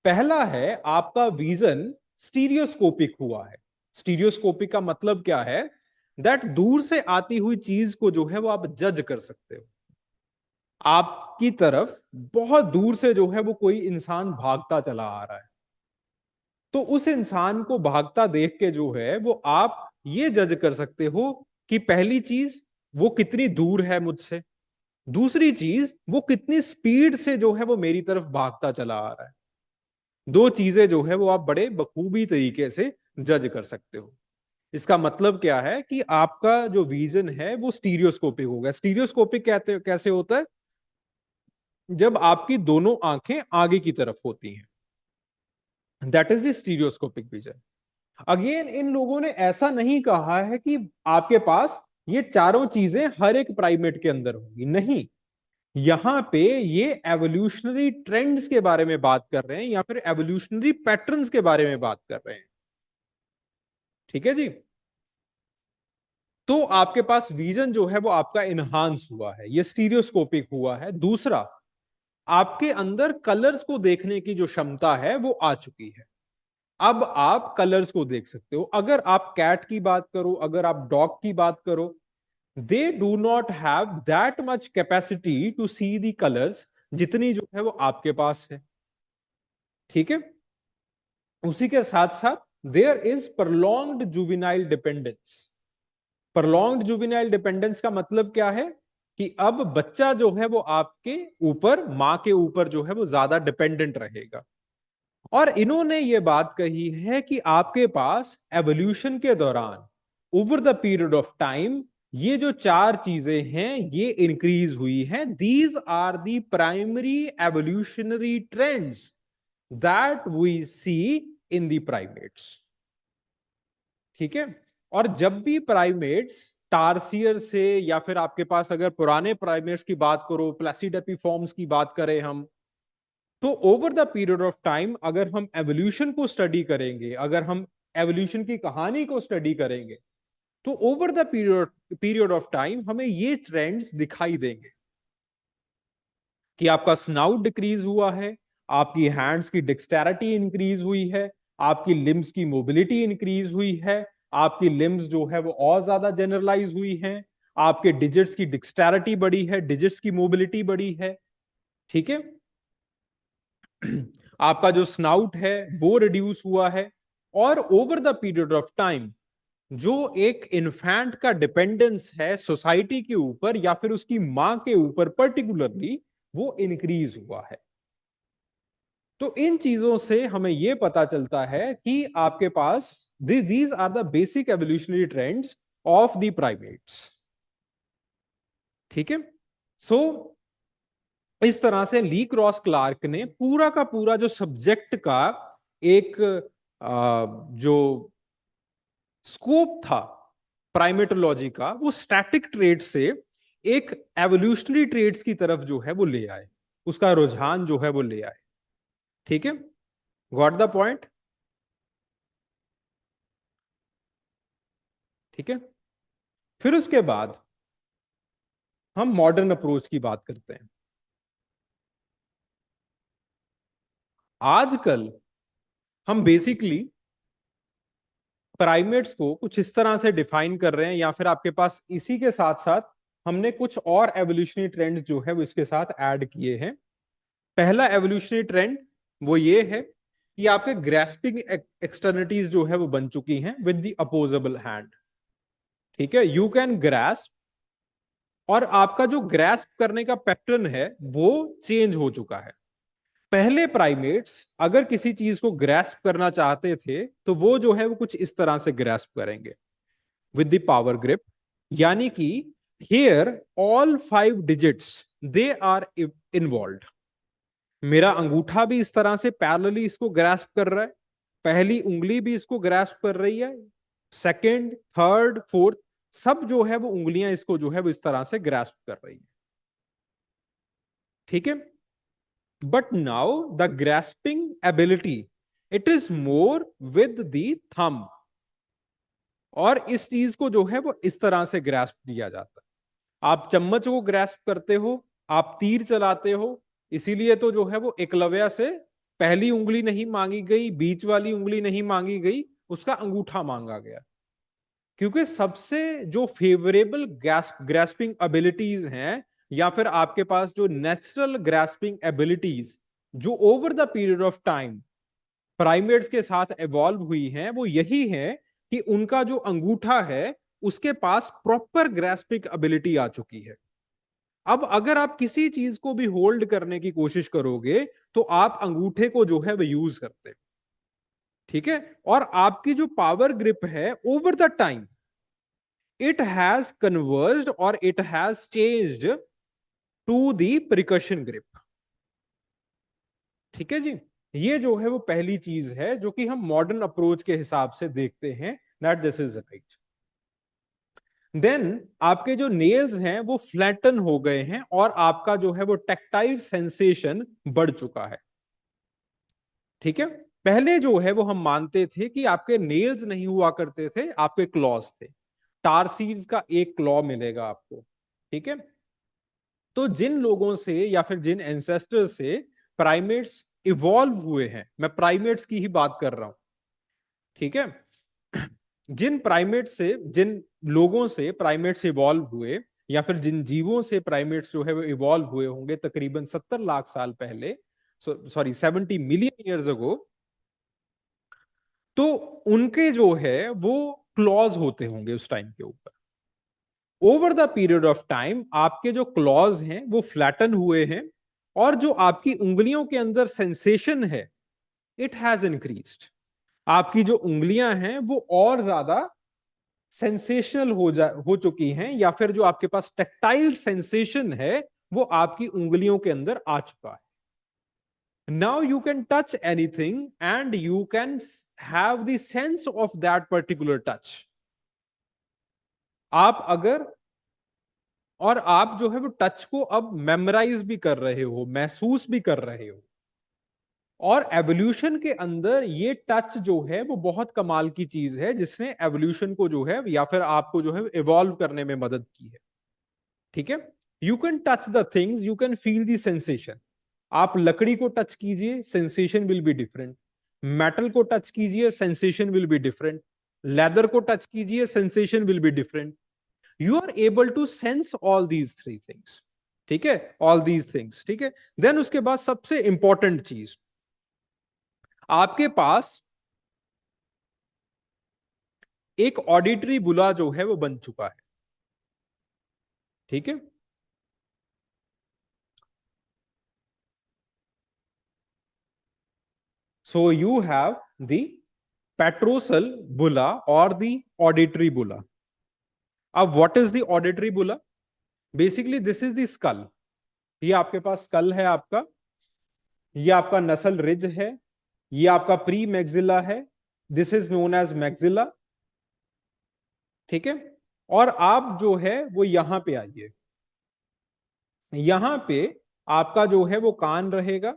पहला है आपका विजन स्टीरियोस्कोपिक हुआ है। स्टीरियोस्कोपिक का मतलब क्या है, दैट दूर से आती हुई चीज को जो है वो आप जज कर सकते हो। आपकी तरफ बहुत दूर से जो है वो कोई इंसान भागता चला आ रहा है, तो उस इंसान को भागता देख के जो है वो आप ये जज कर सकते हो कि पहली चीज वो कितनी दूर है मुझसे, दूसरी चीज वो कितनी स्पीड से जो है वो मेरी तरफ भागता चला आ रहा है। दो चीजें जो है वो आप बड़े बखूबी तरीके से जज कर सकते हो। इसका मतलब क्या है कि आपका जो विजन है वो स्टीरियोस्कोपिक होगा। स्टीरियोस्कोपिक कहते कैसे होता है, जब आपकी दोनों आंखें आगे की तरफ होती हैं, that is the stereoscopic vision. Again in लोगों ने ऐसा नहीं कहा है कि आपके पास ये चारों चीजें हर एक प्राइमेट के अंदर होंगी, नहीं। यहां पे ये एवोल्यूशनरी ट्रेंड्स के बारे में बात कर रहे हैं या फिर एवोल्यूशनरी पैटर्न्स के बारे में बात कर रहे हैं। ठीक है जी, तो आपके पास विजन जो है वो आपका इनहांस हुआ है, ये स्टीरियोस्कोपिक हुआ है। दूसरा, आपके अंदर कलर्स को देखने की जो क्षमता है वो आ चुकी है। अब आप कलर्स को देख सकते हो। अगर आप कैट की बात करो, अगर आप डॉग की बात करो, they do not have that much capacity to see the colours जितनी जो है वो आपके पास है। ठीक है, उसी के साथ साथ there is prolonged juvenile dependence. Prolonged juvenile dependence का मतलब क्या है, कि अब बच्चा जो है वो आपके ऊपर, माँ के ऊपर जो है वो ज्यादा डिपेंडेंट रहेगा। और इन्होंने ये बात कही है कि आपके पास एवोल्यूशन के दौरान, over the period of time, ये जो चार चीजें हैं ये इंक्रीज हुई हैं। These are the primary evolutionary trends that we see in the primates. ठीक है। और जब भी प्राइमेट्स टारसियर से, या फिर आपके पास अगर पुराने प्राइमेट्स की बात करो, प्लेसिडेपिफॉर्म्स की बात करें हम, तो over the period of time अगर हम एवोल्यूशन को स्टडी करेंगे, अगर हम एवोल्यूशन की कहानी को स्टडी करेंगे, तो over the period of time हमें ये ट्रेंड्स दिखाई देंगे कि आपका स्नाउट डिक्रीज हुआ है, आपकी हैंड्स की डिक्सटेरिटी इंक्रीज हुई है, आपकी लिम्स की मोबिलिटी इंक्रीज हुई है, आपकी लिम्स जो है वो और ज्यादा जनरलाइज हुई हैं, आपके डिजिट्स की डिक्सटेरिटी बढ़ी है, डिजिट्स की मोबिलिटी बढ़ी है। ठीक है। आपका जो स्नाउट है वो रिड्यूस हुआ है। और over the period of time जो एक इन्फेंट का डिपेंडेंस है सोसाइटी के ऊपर या फिर उसकी मां के ऊपर पर्टिकुलरली, वो इंक्रीज हुआ है। तो इन चीजों से हमें यह पता चलता है कि आपके पास these are the basic evolutionary trends of the primates. ठीक है। सो इस तरह से ली क्रॉस क्लार्क ने पूरा का पूरा जो सब्जेक्ट का एक जो स्कोप था प्राइमेटोलॉजी का, वो स्टैटिक ट्रेड्स से एक एवोल्यूशनरी ट्रेड्स की तरफ जो है वो ले आए, उसका रुझान जो है वो ले आए। ठीक है। Got the point. ठीक है। फिर उसके बाद हम मॉडर्न अप्रोच की बात करते हैं। आजकल हम बेसिकली प्राइमेट्स को कुछ इस तरह से डिफाइन कर रहे हैं, या फिर आपके पास इसी के साथ साथ हमने कुछ और एवोल्यूशनरी ट्रेंड्स जो है वो इसके साथ ऐड किए हैं। पहला एवोल्यूशनरी ट्रेंड वो ये है कि आपके ग्रेस्पिंग एक्सटर्निटीज जो है वो बन चुकी हैं विद द अपोजेबल हैंड। ठीक है। यू कैन ग्रेस्प, और आपका जो ग्रेस्प करने का पैटर्न है वो चेंज हो चुका है। पहले प्राइमेट्स अगर किसी चीज को ग्रेस्प करना चाहते थे तो वो जो है वो कुछ इस तरह से ग्रेस्प करेंगे, विद द पावर ग्रिप। यानी कि here all 5 digits they are involve. मेरा अंगूठा भी इस तरह से पैरेलली इसको ग्रास्प कर रहा है, पहली उंगली भी इसको ग्रास्प कर रही है, सेकंड, थर्ड, फोर्थ, सब जो है वो उंगलियां इसको जो है वो इस तरह से ग्रास्प कर रही है। ठीक है। But now the grasping ability, it is more with the thumb. और इस चीज को जो है वो इस तरह से ग्रास्प किया जाता है। आप चम्मच को ग्रास्प करते हो, आप तीर चलाते हो, इसीलिए तो जो है वो एकलव्य से पहली उंगली नहीं मांगी गई, बीच वाली उंगली नहीं मांगी गई, उसका अंगूठा मांगा गया। क्योंकि सबसे जो फेवरेबल ग्रास्पिंग एबिलिटीज हैं, या फिर आपके पास जो नेचुरल ग्रास्पिंग एबिलिटीज जो over the period of time primates के साथ एवॉल्व हुई हैं, वो यही है कि उनका जो अंगूठा है उसके पास प्रॉपर ग्रास्पिंग एबिलिटी आ चुकी है। अब अगर आप किसी चीज को भी होल्ड करने की कोशिश करोगे तो आप अंगूठे को जो है वो यूज करते हैं। ठीक है। और आपकी जो पावर ग्रिप है over the time, it has converged और it has changed to the precision grip. ठीक है जी। ये जो है वो पहली चीज है जो कि हम मॉडर्न अप्रोच के हिसाब से देखते हैं, that this is right. Then आपके जो नेल्स हैं वो फ्लैटन हो गए हैं और आपका जो है वो टेक्टाइल सेंसेशन बढ़ चुका है। ठीक है। पहले जो है वो हम मानते थे कि आपके नेल्स नहीं हुआ करते थे, आपके क्लॉज थे। टारसीज का एक क्लॉ मिलेगा आपको। ठीक है। तो जिन लोगों से या फिर जिन एंसेस्टर से प्राइमेट्स इवॉल्व हुए हैं, मैं प्राइमेट्स की ही बात कर रहा हूं। ठीक है। जिन प्राइमेट से, जिन लोगों से प्राइमेट्स इवॉल्व हुए, या फिर जिन जीवों से प्राइमेट्स जो है वो इवॉल्व हुए होंगे तकरीबन 70 लाख साल पहले, सॉरी 70 मिलियन ईयर्स अगो, तो उनके जो है वो क्लॉज होते होंगे उस टाइम के ऊपर। Over the period of time आपके जो क्लॉज हैं वो फ्लैटन हुए हैं, और जो आपकी उंगलियों के अंदर सेंसेशन है इट हैज इंक्रीज्ड। आपकी जो उंगलियां हैं वो और ज्यादा सेंसेशनल हो चुकी हैं, या फिर जो आपके पास टेक्टाइल सेंसेशन है वो आपकी उंगलियों के अंदर आ चुका है। Now you can touch anything and you can have the sense of that particular touch. आप अगर और आप जो है वो टच को अब मेमोराइज भी कर रहे हो, महसूस भी कर रहे हो। और एवोल्यूशन के अंदर ये टच जो है वो बहुत कमाल की चीज है, जिसने एवोल्यूशन को जो है या फिर आपको जो है इवॉल्व करने में मदद की है। ठीक है, you can touch the things, you can feel the sensation. आप लकड़ी को टच कीजिए, sensation will be different. Metal को टच कीजिए, sensation will be different. Leather को टच कीजिए, sensation will be different. You are able to sense all these three things. ठीक है, ऑल दीज थिंग्स। ठीक है, देन उसके बाद सबसे इंपॉर्टेंट चीज, आपके पास एक ऑडिटरी बुला जो है वो बन चुका है। ठीक है, so you have the petrosal बुला और द ऑडिटरी बुला। अब व्हाट इज द ऑडिटरी बुला? Basically this is the skull. ये आपके पास स्कल है आपका, ये आपका नसल रिज है, ये आपका प्री मैक्सिला है, this is known as maxilla. ठीक है, और आप जो है वो यहां पे आइए। यहां पे आपका जो है वो कान रहेगा।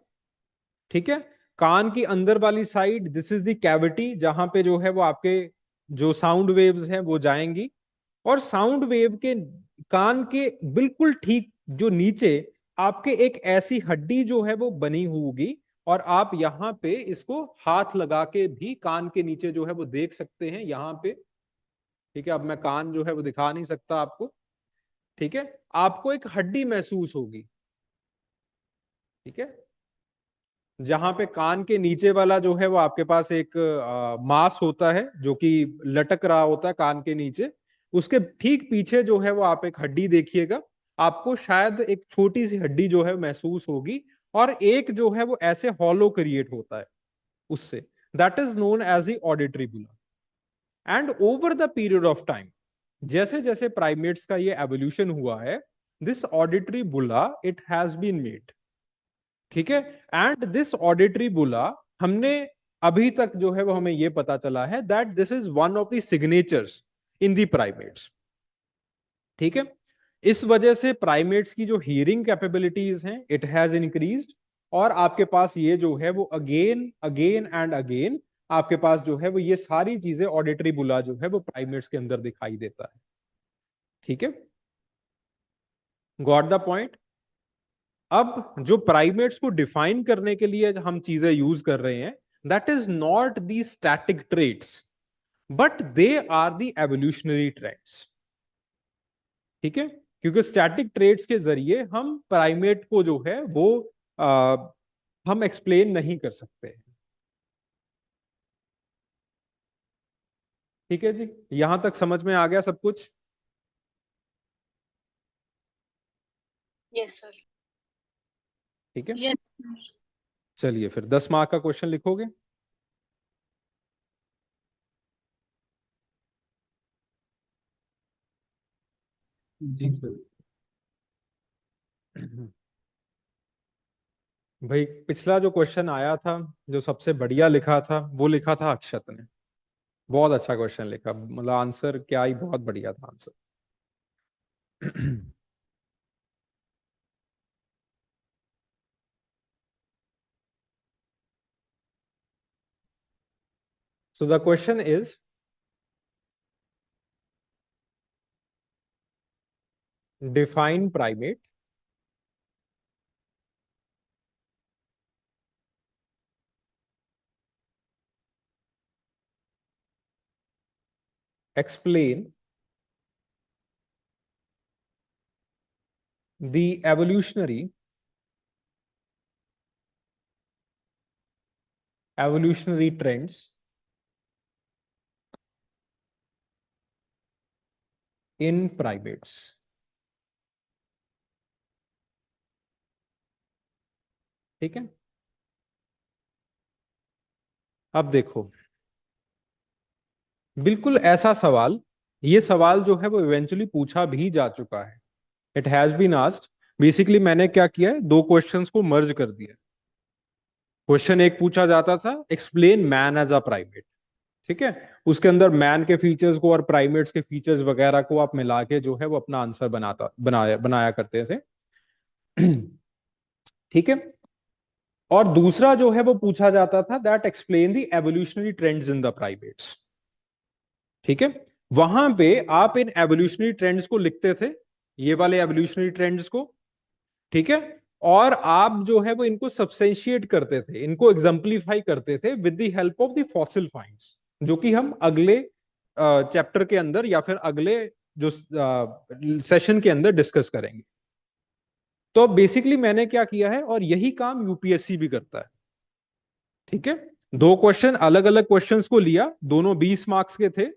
ठीक है, कान की अंदर वाली side this is the cavity, जहां पे जो है वो आपके जो साउंड वेव्स हैं वो जाएंगी। और साउंड वेव के कान के बिल्कुल ठीक जो नीचे आपके एक ऐसी हड्डी जो है वो बनी होगी, और आप यहाँ पे इसको हाथ लगा के भी कान के नीचे जो है वो देख सकते हैं यहाँ पे। ठीक है, अब मैं कान जो है वो दिखा नहीं सकता आपको। ठीक है, आपको एक हड्डी महसूस होगी। ठीक है, जहां पे कान के नीचे वाला जो है वो आपके पास एक मांस होता है जो कि लटक रहा होता है कान के नीचे। उसके ठीक पीछे जो है वो आप एक हड्डी देखिएगा, आपको शायद एक छोटी सी हड्डी जो है महसूस होगी, और एक जो है वो ऐसे हॉलो क्रिएट होता है उससे। That is known as the auditory bulla. And over the period of time, जैसे जैसे प्राइमेट्स का ये एवोल्यूशन हुआ है, this auditory bulla it has been made. ठीक है, एंड दिस ऑडिटरी बुला, हमने अभी तक जो है वो हमें ये पता चला है that this is one of the signatures in the primates. ठीक है, इस वजह से प्राइमेट्स की जो हियरिंग कैपेबिलिटीज हैं इट हैज इंक्रीज्ड। और आपके पास ये जो है वो अगेन अगेन एंड अगेन आपके पास जो है वो ये सारी चीजें ऑडिटरी बुला जो है वो प्राइमेट्स के अंदर दिखाई देता है। ठीक है, गॉट द पॉइंट? अब जो प्राइमेट्स को डिफाइन करने के लिए हम चीजें यूज कर रहे हैं, that is not the static traits, but they are the evolutionary traits. ठीक है, क्योंकि स्टैटिक ट्रेट्स के जरिए हम प्राइमेट को जो है वो आ, हम एक्सप्लेन नहीं कर सकते। ठीक है जी, यहां तक समझ में आ गया सब कुछ? Yes sir. ठीक है, यस। चलिए फिर 10 मार्क का क्वेश्चन लिखोगे? जी सर। भाई पिछला जो क्वेश्चन आया था, जो सबसे बढ़िया लिखा था वो लिखा था अक्षत ने। बहुत अच्छा क्वेश्चन लिखा, मतलब आंसर क्या ही, बहुत बढ़िया था answer. So the question is, define primate, explain the evolutionary trends in privates. ठीक है, अब देखो, बिल्कुल ऐसा सवाल, ये सवाल जो है वो इवेंचुअली पूछा भी जा चुका है। It has been asked. Basically मैंने क्या किया है, दो क्वेश्चंस को मर्ज कर दिया। क्वेश्चन एक पूछा जाता था, explain man as a primate. ठीक है, उसके अंदर मैन के फीचर्स को और प्राइमेट्स के फीचर्स वगैरह को आप मिला के जो है वो अपना आंसर बनाया करते थे। ठीक है, और दूसरा जो है वो पूछा जाता था, that explain the evolutionary trends in the primates. ठीक है, वहां पे आप इन एवोल्यूशनरी ट्रेंड्स को लिखते थे, ये वाले एवोल्यूशनरी ट्रेंड्स को। ठीक है, और आप जो है वो इनको सब्सटेंशिएट करते थे, इनको एग्जाम्पलीफाई करते थे with the help of the fossil finds, जो कि हम अगले चैप्टर के अंदर या फिर अगले जो सेशन के अंदर डिस्कस करेंगे। तो बेसिकली मैंने क्या किया है, और यही काम यूपीएससी भी करता है। ठीक है, दो क्वेश्चन, अलग अलग क्वेश्चंस को लिया, दोनों 20 मार्क्स के थे,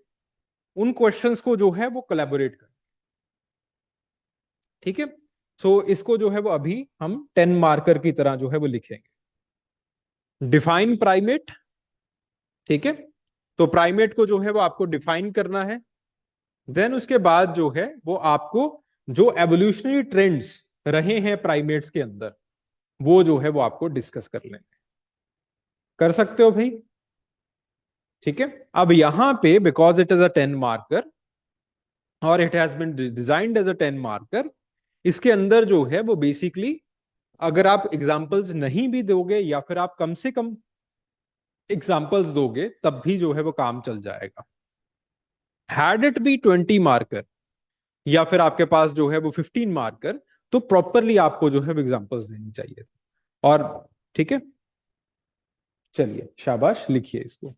उन क्वेश्चंस को जो है वो कोलैबोरेट कर। ठीक है, सो इसको जो है वो अभी हम 10 मार्कर की तरह जो है वो लिखेंगे। Define primate. ठीक है, तो प्राइमेट को जो है वो आपको डिफाइन करना है। देन उसके बाद जो है वो आपको जो एवोल्यूशनरी ट्रेंड्स रहे हैं प्राइमेट्स के अंदर, वो जो है वो आपको डिस्कस कर लेंगे। कर सकते हो भाई? ठीक है, अब यहां पे because it is a 10 marker और it has been designed as a 10 marker, इसके अंदर जो है वो बेसिकली, अगर आप एग्जाम्पल्स नहीं भी दोगे या फिर आप कम से कम एग्जाम्पल्स दोगे, तब भी जो है वो काम चल जाएगा। हैड इट बी 20 मार्कर या फिर आपके पास जो है वो 15 मार्कर, तो प्रॉपरली आपको जो है एग्जाम्पल्स देनी चाहिए। और ठीक है, चलिए शाबाश, लिखिए इसको।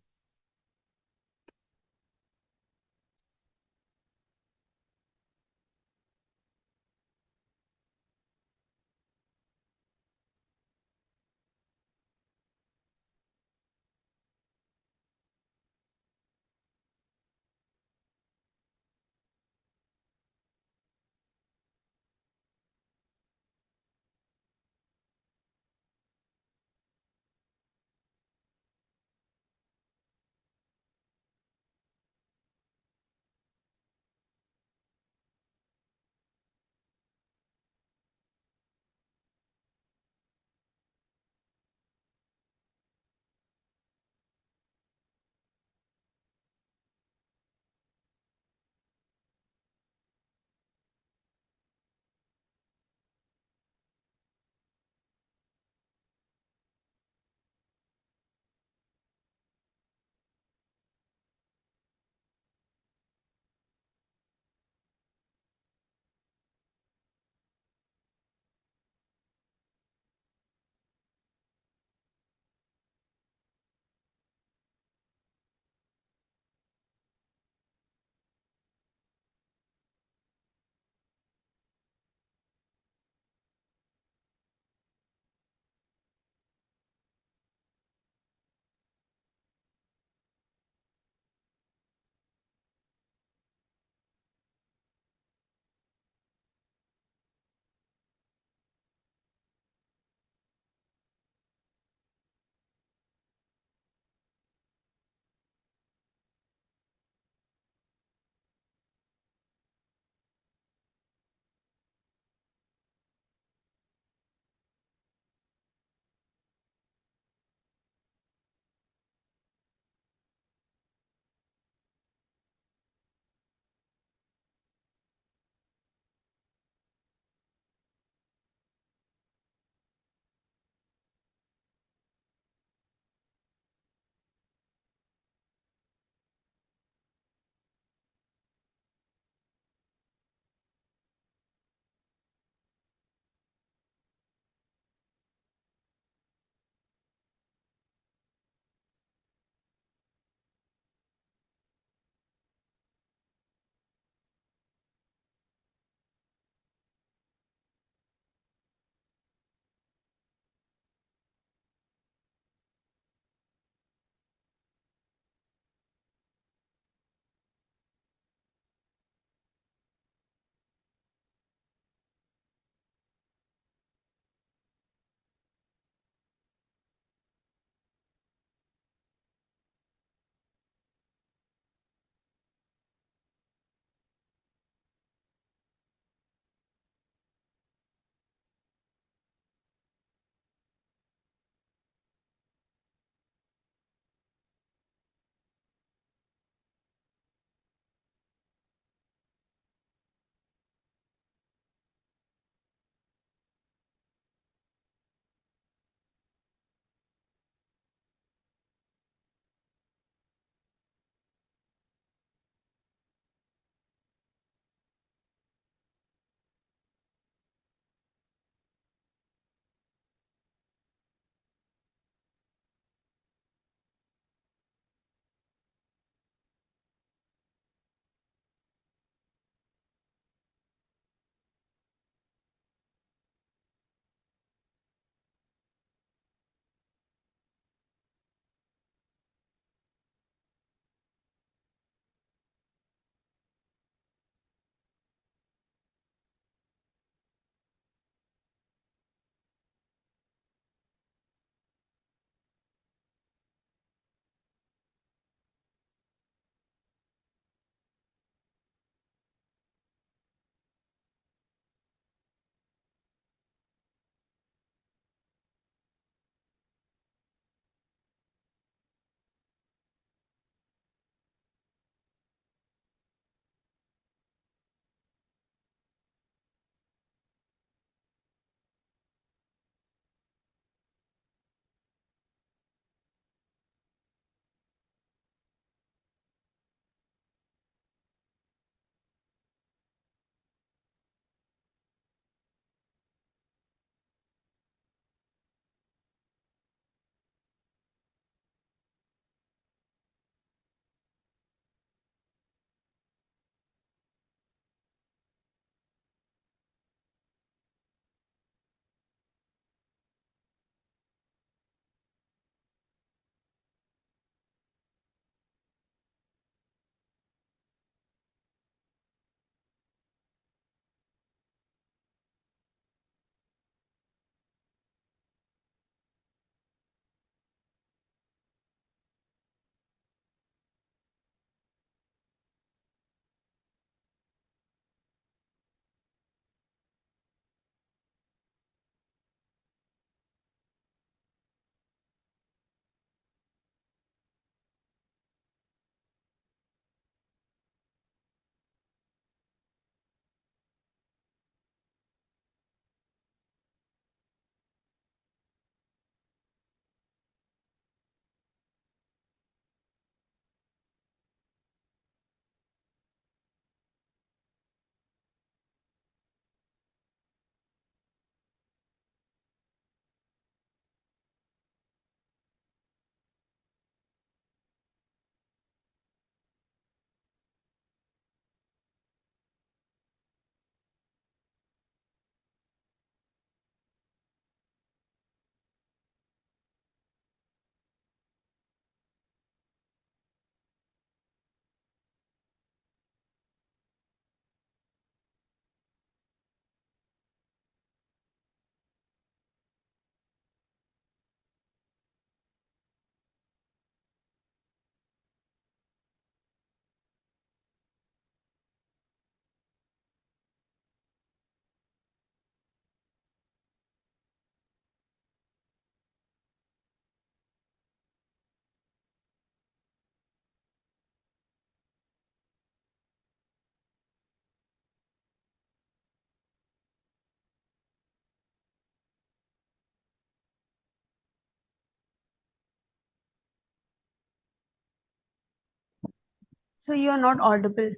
So you are not audible.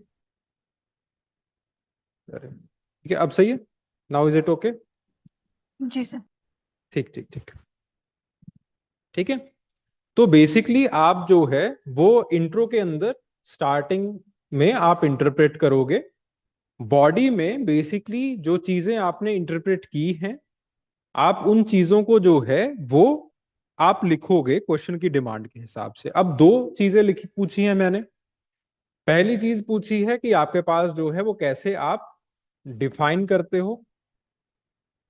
ठीक है, अब सही है? Now is it okay? जी सर। ठीक ठीक ठीक। ठीक है, तो बेसिकली आप जो है वो इंट्रो के अंदर स्टार्टिंग में आप इंटरप्रेट करोगे बॉडी में। बेसिकली जो चीजें आपने इंटरप्रेट की हैं, आप उन चीजों को जो है वो आप लिखोगे क्वेश्चन की डिमांड के हिसाब से। अब दो चीजें लिखी पूछी हैं मैंने। पहली चीज पूछी है कि आपके पास जो है वो कैसे आप डिफाइन करते हो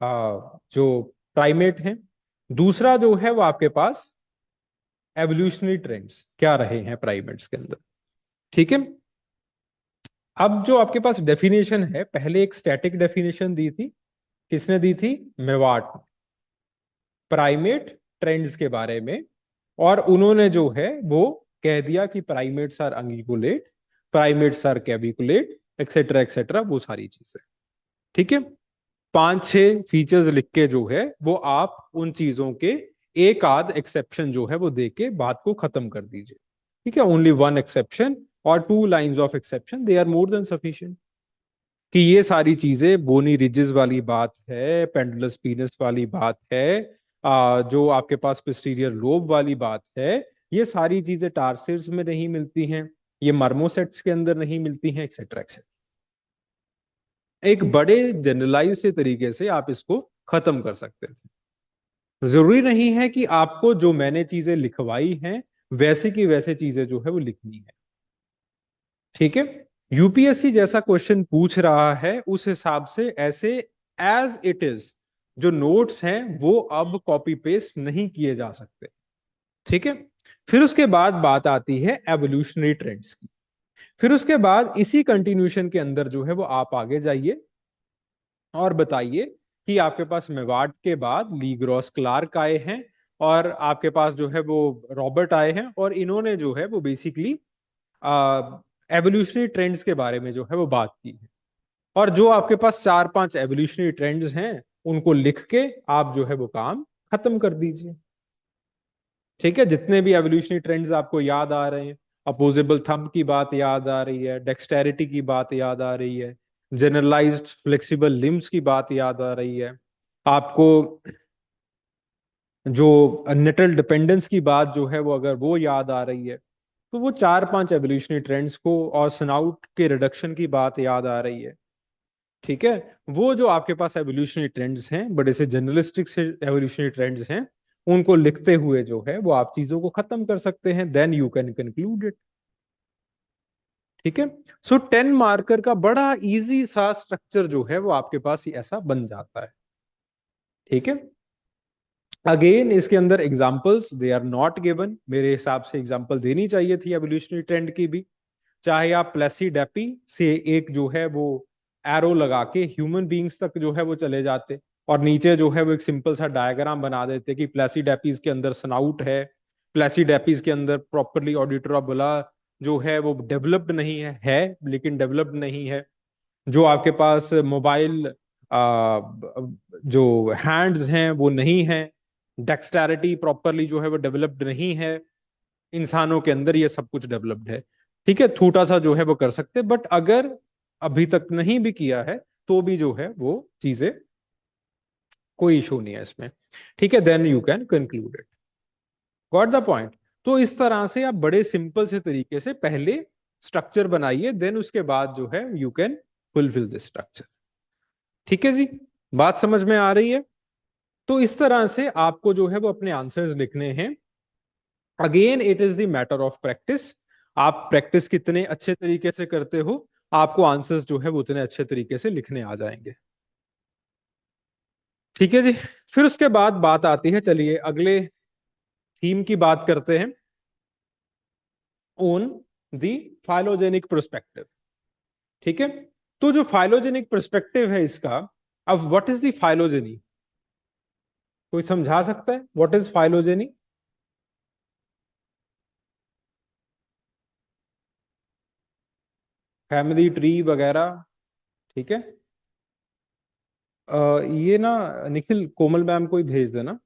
जो प्राइमेट हैं। दूसरा जो है वो आपके पास एवोल्यूशनरी ट्रेंड्स क्या रहे हैं प्राइमेट्स के अंदर। ठीक है, अब जो आपके पास डेफिनेशन है, पहले एक स्टैटिक डेफिनेशन दी थी। किसने दी थी? मेवाट, प्राइमेट ट्रेंड्स के बारे में। और उन्होंने जो है वो कह दिया कि primates are unguiculate, primates are claviculate, etcetera etcetera, वो सारी चीजें। ठीक है, 5-6 फीचर्स लिख के जो है वो आप उन चीजों के एक आध एक्सेप्शन जो है वो दे के बात को खत्म कर दीजिए। ठीक है, ओनली वन एक्सेप्शन और 2 lines of exception, they are more than sufficient. कि ये सारी चीजें बोनी रिजेस वाली बात है, पेंडुलस पीनस वाली बात है, जो आपके पास पोस्टीरियर लोब वाली बात है, ये सारी चीजें टार्सियर्स में नहीं मिलती हैं, ये मर्मोसेट्स के अंदर नहीं मिलती हैं, एक्सेट्रा एक्सेट्रा। एक बड़े जनरलाइज से तरीके से आप इसको खत्म कर सकते थे। जरूरी नहीं है कि आपको जो मैंने चीजें लिखवाई हैं वैसे की वैसे चीजें जो है वो लिखनी है। ठीक है, यूपीएससी जैसा क्वेश्चन पूछ रहा है उस हिसाब से ऐसे एज इट इज जो नोट्स हैं वो अब कॉपी पेस्ट नहीं किए जा सकते। ठीक है, फिर उसके बाद बात आती है एवोल्यूशनरी ट्रेंड्स की। फिर उसके बाद इसी कंटिन्यूशन के अंदर जो है वो आप आगे जाइए और बताइए कि आपके पास मेवाड के बाद ली ग्रॉस क्लार्क आए हैं और आपके पास जो है वो रॉबर्ट आए हैं, और इन्होंने जो है वो बेसिकली एवोल्यूशनरी ट्रेंड्स के बारे में जो है वो बात की है। और जो आपके पास 4-5 एवोल्यूशनरी ट्रेंड्स हैं उनको लिख के आप जो है वो काम खत्म कर दीजिए। ठीक है, जितने भी एवोल्यूशनरी ट्रेंड्स आपको याद आ रहे हैं, अपोजेबल थंब की बात याद आ रही है, डेक्सटेरिटी की बात याद आ रही है, जनरलाइज्ड फ्लेक्सिबल लिम्स की बात याद आ रही है, आपको जो नेटल डिपेंडेंस की बात जो है वो अगर वो याद आ रही है, तो वो 4-5 एवोल्यूशनरी ट्रेंड्स को और सनाउट के रिडक्शन की बात याद आ रही है। ठीक है, वो जो आपके पास एवोल्यूशनरी ट्रेंड्स हैं, बड़े से जर्नलिस्टिक से एवोल्यूशनरी ट्रेंड्स हैं, उनको लिखते हुए जो है वो आप चीजों को खत्म कर सकते हैं। Then you can conclude it. ठीक है, सो 10 मार्कर का बड़ा इजी सा स्ट्रक्चर जो है वो आपके पास ऐसा बन जाता है। ठीक है, अगेन इसके अंदर examples they are not given. मेरे हिसाब से एग्जांपल देनी चाहिए थी एवोल्यूशनरी ट्रेंड की भी। चाहे आप प्लेसीडेपी से एक जो है वो एरो लगा के ह्यूमन बींग्स तक जो है वो चले जाते और नीचे जो है वो एक सिंपल सा डायग्राम बना देते कि प्लेसीडेपीज के अंदर स्नाउट है, प्लेसीडेपीज के अंदर प्रॉपरली ऑडिटोरा बुला जो है वो डेवलप्ड नहीं है लेकिन डेवलप्ड नहीं है। जो आपके पास मोबाइल जो हैंड्स हैं वो नहीं है, डेक्सटैरिटी प्रॉपरली जो है वो डेवलप्ड नहीं है। इंसानों के अंदर ये सब कुछ डेवलप्ड है। ठीक है, छोटा सा जो है वो कर सकते, बट अगर अभी तक नहीं भी किया है तो भी जो है वो चीजें कोई इशू नहीं है इसमें। ठीक है, then you can conclude it. Got the point? तो इस तरह से आप बड़े सिंपल से तरीके से पहले स्ट्रक्चर बनाइए, देन उसके बाद जो है you can fulfil this structure. ठीक है जी, बात समझ में आ रही है? तो इस तरह से आपको जो है वो अपने आंसर्स लिखने हैं। Again it is the matter of practice. आप प्रैक्टिस कितने अच्छे तरीके से करते हो, आपको आंसर्स जो है वो उतने अच्छे तरीके से लिखने आ जाएंगे। ठीक है जी, फिर उसके बाद बात आती है, चलिए अगले थीम की बात करते हैं, ऑन द फाइलोजेनिक पर्सपेक्टिव। ठीक है, तो जो फाइलोजेनिक पर्सपेक्टिव है इसका, अब व्हाट इज द फाइलोजेनी? कोई समझा सकता है what is phylogeny? Family tree वगैरह। ठीक है, ये ना निखिल कोमल मैम को ही भेज देना।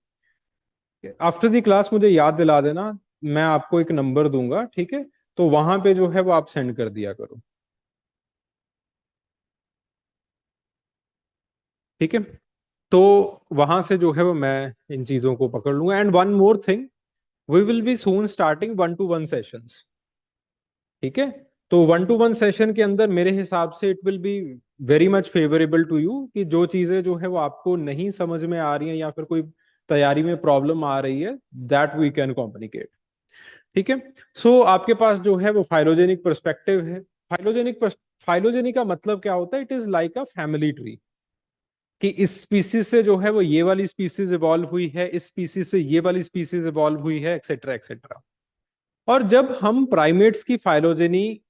आफ्टर द क्लास मुझे याद दिला देना, मैं आपको एक नंबर दूंगा। ठीक है, तो वहां पे जो है वो आप सेंड कर दिया करो। ठीक है, तो वहां से जो है वो मैं इन चीजों को पकड़ लूंगा। And one more thing, we will be soon starting 1-to-1 sessions. ठीक है, तो 1-to-1 सेशन के अंदर मेरे हिसाब से it will be very much favourable to you कि जो चीजें जो है वो आपको नहीं समझ में आ रही हैं या फिर कोई तैयारी में प्रॉब्लम आ रही है, दैट वी कैन कम्युनिकेट। ठीक है, सो आपके पास जो है वो फाइलोजेनिक पर्सपेक्टिव है। फाइलोजेनिक का मतलब क्या होता है? It is like a family tree, कि इस स्पीसीज से जो है वो ये वाली स्पीसीज इवॉल्व हुई है, इस स्पीसीज से ये वाली स्पीसीज इवॉल्व हुई है, एक्सेट्रा एक्सेट्रा। और जब हम प्राइमेट्स की फाइलोजेनी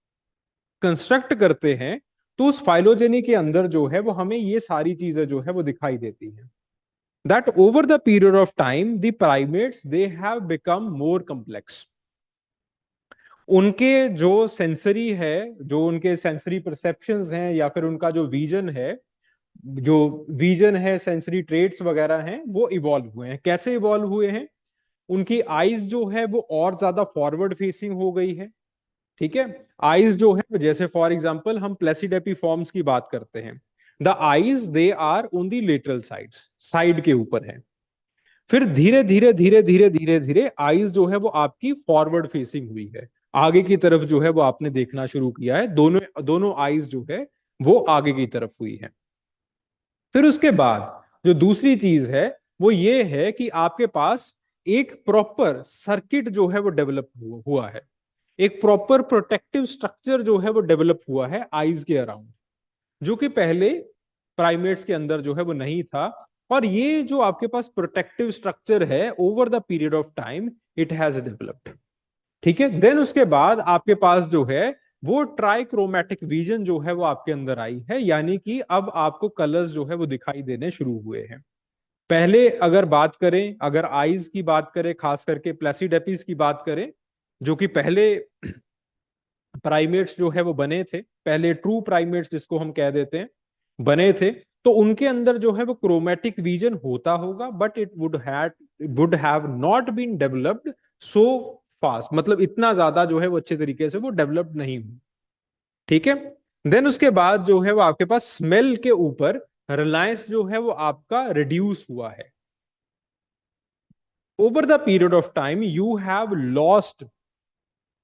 कंस्ट्रक्ट करते हैं तो उस फाइलोजेनी के अंदर जो है वो हमें ये सारी चीजें जो है वो दिखाई देती हैं। That over the period of time the primates they have become more complex. उनके जो सेंसरी है, जो उनके सेंसरी परसेप्शंस हैं या फिर उनका जो विजन है, सेंसरी ट्रेट्स वगैरह हैं, वो इवॉल्व हुए हैं। कैसे इवॉल्व हुए हैं? उनकी आईज जो है वो और ज्यादा फॉरवर्ड फेसिंग हो गई है। ठीक है, आईज जो है, जैसे फॉर एग्जांपल हम प्लेसिडेपी फॉर्म्स की बात करते हैं, the eyes they are on the lateral sides, side के ऊपर है। फिर धीरे धीरे धीरे धीरे धीरे धीरे आईज जो है वो आपकी फॉरवर्ड फेसिंग हुई है, आगे की तरफ जो है वो आपने देखना शुरू किया है, दोनों दोनों आईज जो है वो आगे की तरफ हुई है। फिर उसके बाद जो दूसरी चीज है वो ये है कि आपके पास एक प्रॉपर सर्किट जो है वो डेवलप हुआ है, एक प्रॉपर प्रोटेक्टिव स्ट्रक्चर जो है वो डेवलप हुआ है आईज के अराउंड, जो कि पहले प्राइमेट्स के अंदर जो है वो नहीं था। और ये जो आपके पास प्रोटेक्टिव स्ट्रक्चर है over the period of time it has developed. ठीक है, देन उसके बाद आपके पास जो है वो ट्राइक्रोमैटिक विजन जो है वो आपके अंदर आई है, यानी कि अब आपको कलर्स जो है वो दिखाई देने शुरू हुए हैं। पहले अगर बात करें, अगर आईज की बात करें, खास करके प्लेसिडेपीज की बात करें, जो कि पहले प्राइमेट्स जो है वो बने थे, पहले ट्रू प्राइमेट्स जिसको हम कह देते हैं बने थे, तो उनके अंदर जो है वो क्रोमैटिक विजन होता होगा, but it would have not been developed so fast, मतलब इतना ज्यादा जो है वो अच्छे तरीके से वो डेवलप्ड नहीं हुई। ठीक है, देन उसके बाद जो है वो आपके पास स्मेल के ऊपर रिलायंस जो है वो आपका रिड्यूस हुआ है। Over the period of time you have lost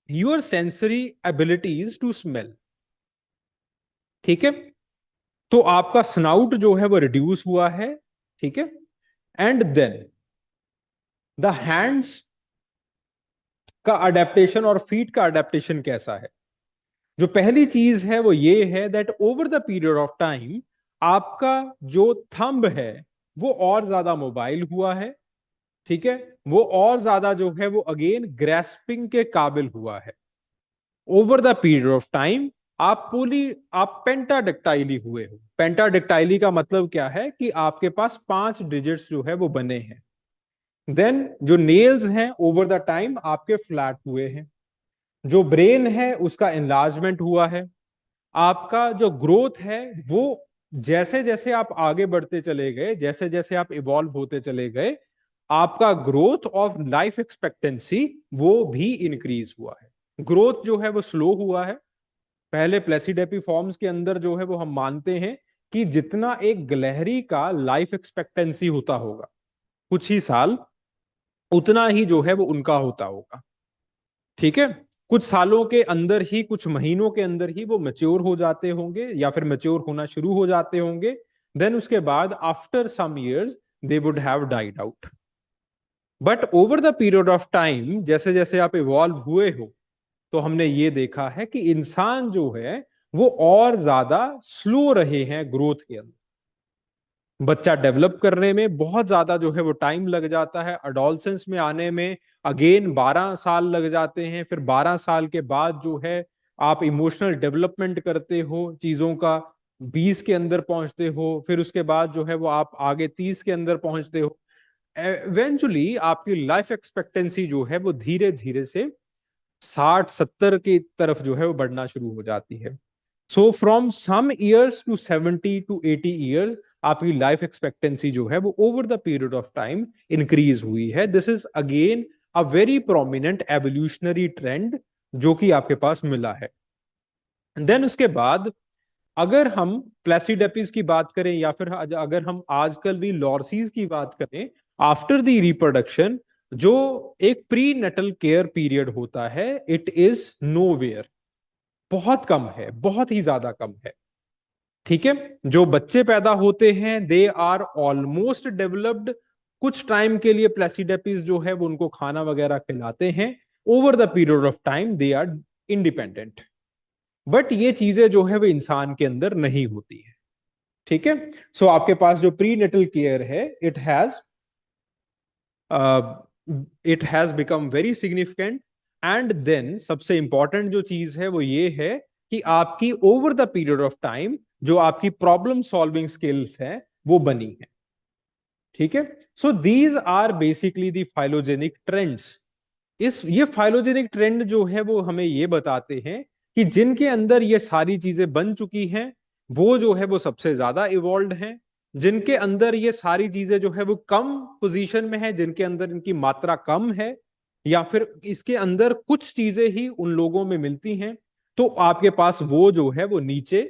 your sensory abilities to smell. ठीक है, तो आपका स्नाउट जो है वो रिड्यूस हुआ है। ठीक है, एंड देन द हैंड्स का अडेप्टेशन और फीट का अडेप्टेशन कैसा है? जो पहली चीज है वो ये है that over the period of time आपका जो थंब है वो और ज्यादा मोबाइल हुआ है। ठीक है, वो और ज्यादा जो है वो अगेन ग्रेस्पिंग के काबिल हुआ है। Over the period of time आप पेंटाडेक्टाइली हुए हो। पेंटाडेक्टाइली का मतलब क्या है? कि आपके पास 5 डिजिट्स जो है वो बने हैं। देन जो नेल्स हैं ओवर द टाइम आपके फ्लैट हुए हैं। जो ब्रेन है उसका एनलार्जमेंट हुआ है। आपका जो ग्रोथ है वो जैसे जैसे आप आगे बढ़ते चले गए, जैसे जैसे आप इवॉल्व होते चले गए, आपका ग्रोथ ऑफ लाइफ एक्सपेक्टेंसी वो भी इंक्रीज हुआ है। ग्रोथ जो है वो स्लो हुआ है। पहले प्लेसिडेपी फॉर्म्स के अंदर जो है वो हम मानते हैं कि जितना एक गिलहरी का लाइफ एक्सपेक्टेंसी होता होगा कुछ ही साल, उतना ही जो है वो उनका होता होगा। ठीक है, कुछ सालों के अंदर ही, कुछ महीनों के अंदर ही वो मैच्योर हो जाते होंगे या फिर मैच्योर होना शुरू हो जाते होंगे। देन उसके बाद after some years they would have died out. But over the period of time जैसे जैसे आप इवॉल्व हुए हो, तो हमने ये देखा है कि इंसान जो है वो और ज्यादा स्लो रहे हैं ग्रोथ के अंदर। बच्चा डेवलप करने में बहुत ज्यादा जो है वो टाइम लग जाता है, अडोलसेंस में आने में अगेन 12 साल लग जाते हैं। फिर 12 साल के बाद जो है आप इमोशनल डेवलपमेंट करते हो चीजों का, 20 के अंदर पहुंचते हो। फिर उसके बाद जो है वो आप आगे 30 के अंदर पहुंचते हो। इवेंचुअली आपकी लाइफ एक्सपेक्टेंसी जो है वो धीरे धीरे से 60-70 की तरफ जो है वो बढ़ना शुरू हो जाती है। So from some years to 70 to 80 years आपकी लाइफ एक्सपेक्टेंसी जो है वो over the period of time increase हुई है। This is again a very prominent evolutionary trend जो कि आपके पास मिला है। देन उसके बाद अगर हम प्लेसिडेपिस की बात करें या फिर अगर हम आजकल भी लॉर्सीज की बात करें, आफ्टर द रिप्रोडक्शन जो एक प्री नेटल केयर पीरियड होता है, इट इज नोवेयर, बहुत कम है, बहुत ही ज्यादा कम है। ठीक है, जो बच्चे पैदा होते हैं दे आर ऑलमोस्ट डेवलप्ड, कुछ टाइम के लिए प्लेसिडेपिस जो है वो उनको खाना वगैरह खिलाते हैं, over the period of time they are independent. But ये चीजें जो है वो इंसान के अंदर नहीं होती है। ठीक है, सो आपके पास जो प्री नेटल केयर है, it has become very significant. And then सबसे इंपॉर्टेंट जो चीज है वो ये है कि आपकी over the period of time जो आपकी प्रॉब्लम सॉल्विंग स्किल्स है वो बनी है। ठीक है, so these are basically the phylogenic trends. ये फाइलोजेनिक ट्रेंड जो है वो हमें ये बताते हैं कि जिनके अंदर ये सारी चीजें बन चुकी हैं वो जो है वो सबसे ज्यादा इवॉल्व हैं। जिनके अंदर ये सारी चीजें जो है वो कम पोजीशन में है, जिनके अंदर इनकी मात्रा कम है, या फिर इसके अंदर कुछ चीजें ही उन लोगों में मिलती हैं, तो आपके पास वो जो है वो नीचे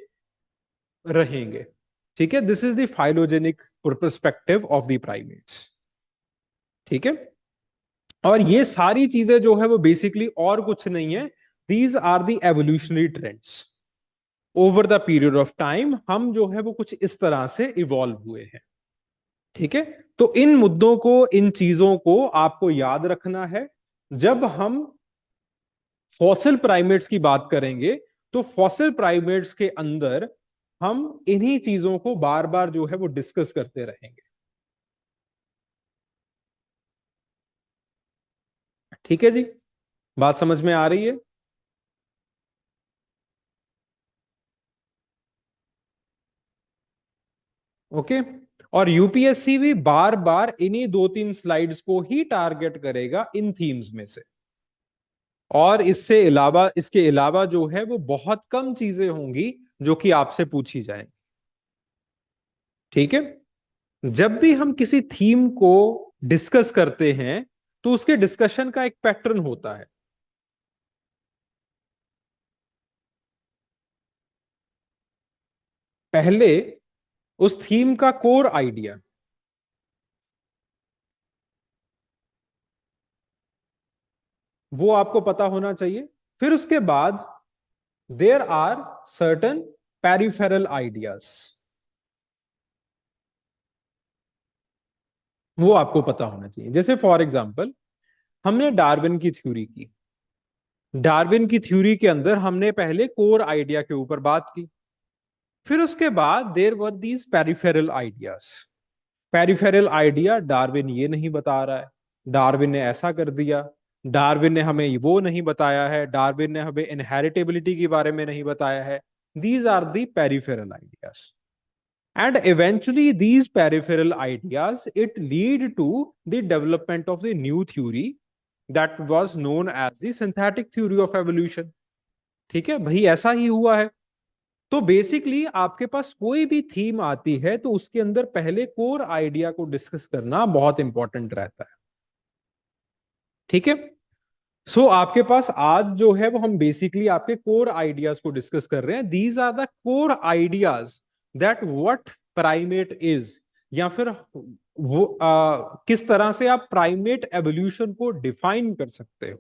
रहेंगे। ठीक है, this is the phylogenic perspective of the primates. ठीक है, और ये सारी चीजें जो है वो बेसिकली और कुछ नहीं है, these are the evolutionary trends. Over the period of time हम जो है वो कुछ इस तरह से इवॉल्व हुए हैं। ठीक है, तो इन मुद्दों को, इन चीजों को आपको याद रखना है। जब हम फॉसिल प्राइमेट्स की बात करेंगे तो फॉसिल प्राइमेट्स के अंदर हम इन्हीं चीजों को बार बार जो है वो डिस्कस करते रहेंगे। ठीक है जी, बात समझ में आ रही है? ओके, और यूपीएससी भी बार बार इन्हीं 2-3 स्लाइड्स को ही टारगेट करेगा इन थीम्स में से, और इसके अलावा जो है वो बहुत कम चीजें होंगी जो कि आपसे पूछी जाएंगी। ठीक है, जब भी हम किसी थीम को डिस्कस करते हैं तो उसके डिस्कशन का एक पैटर्न होता है। पहले उस थीम का कोर आइडिया, वो आपको पता होना चाहिए। फिर उसके बाद there are certain peripheral ideas, वो आपको पता होना चाहिए। जैसे फॉर एग्जाम्पल हमने डार्विन की थ्योरी की, डार्विन की थ्योरी के अंदर हमने पहले कोर आइडिया के ऊपर बात की। फिर उसके बाद there were these peripheral ideas. Peripheral idea, Darwin ये नहीं बता रहा है, डार्विन ने ऐसा कर दिया, डार्विन ने हमें वो नहीं बताया है, डार्विन ने हमें इनहेरिटेबिलिटी के बारे में नहीं बताया है। These are the peripheral ideas, and eventually these peripheral ideas it lead to the development of the new theory that was known as the synthetic theory of evolution। ठीक है भाई, ऐसा ही हुआ है। तो बेसिकली आपके पास कोई भी थीम आती है तो उसके अंदर पहले कोर आइडिया को डिस्कस करना बहुत इंपॉर्टेंट रहता है। ठीक है, सो आपके पास आज जो है वो हम बेसिकली आपके कोर आइडियाज को डिस्कस कर रहे हैं। These are the core ideas that what primate is, या फिर वो किस तरह से आप प्राइमेट एवोल्यूशन को डिफाइन कर सकते हो।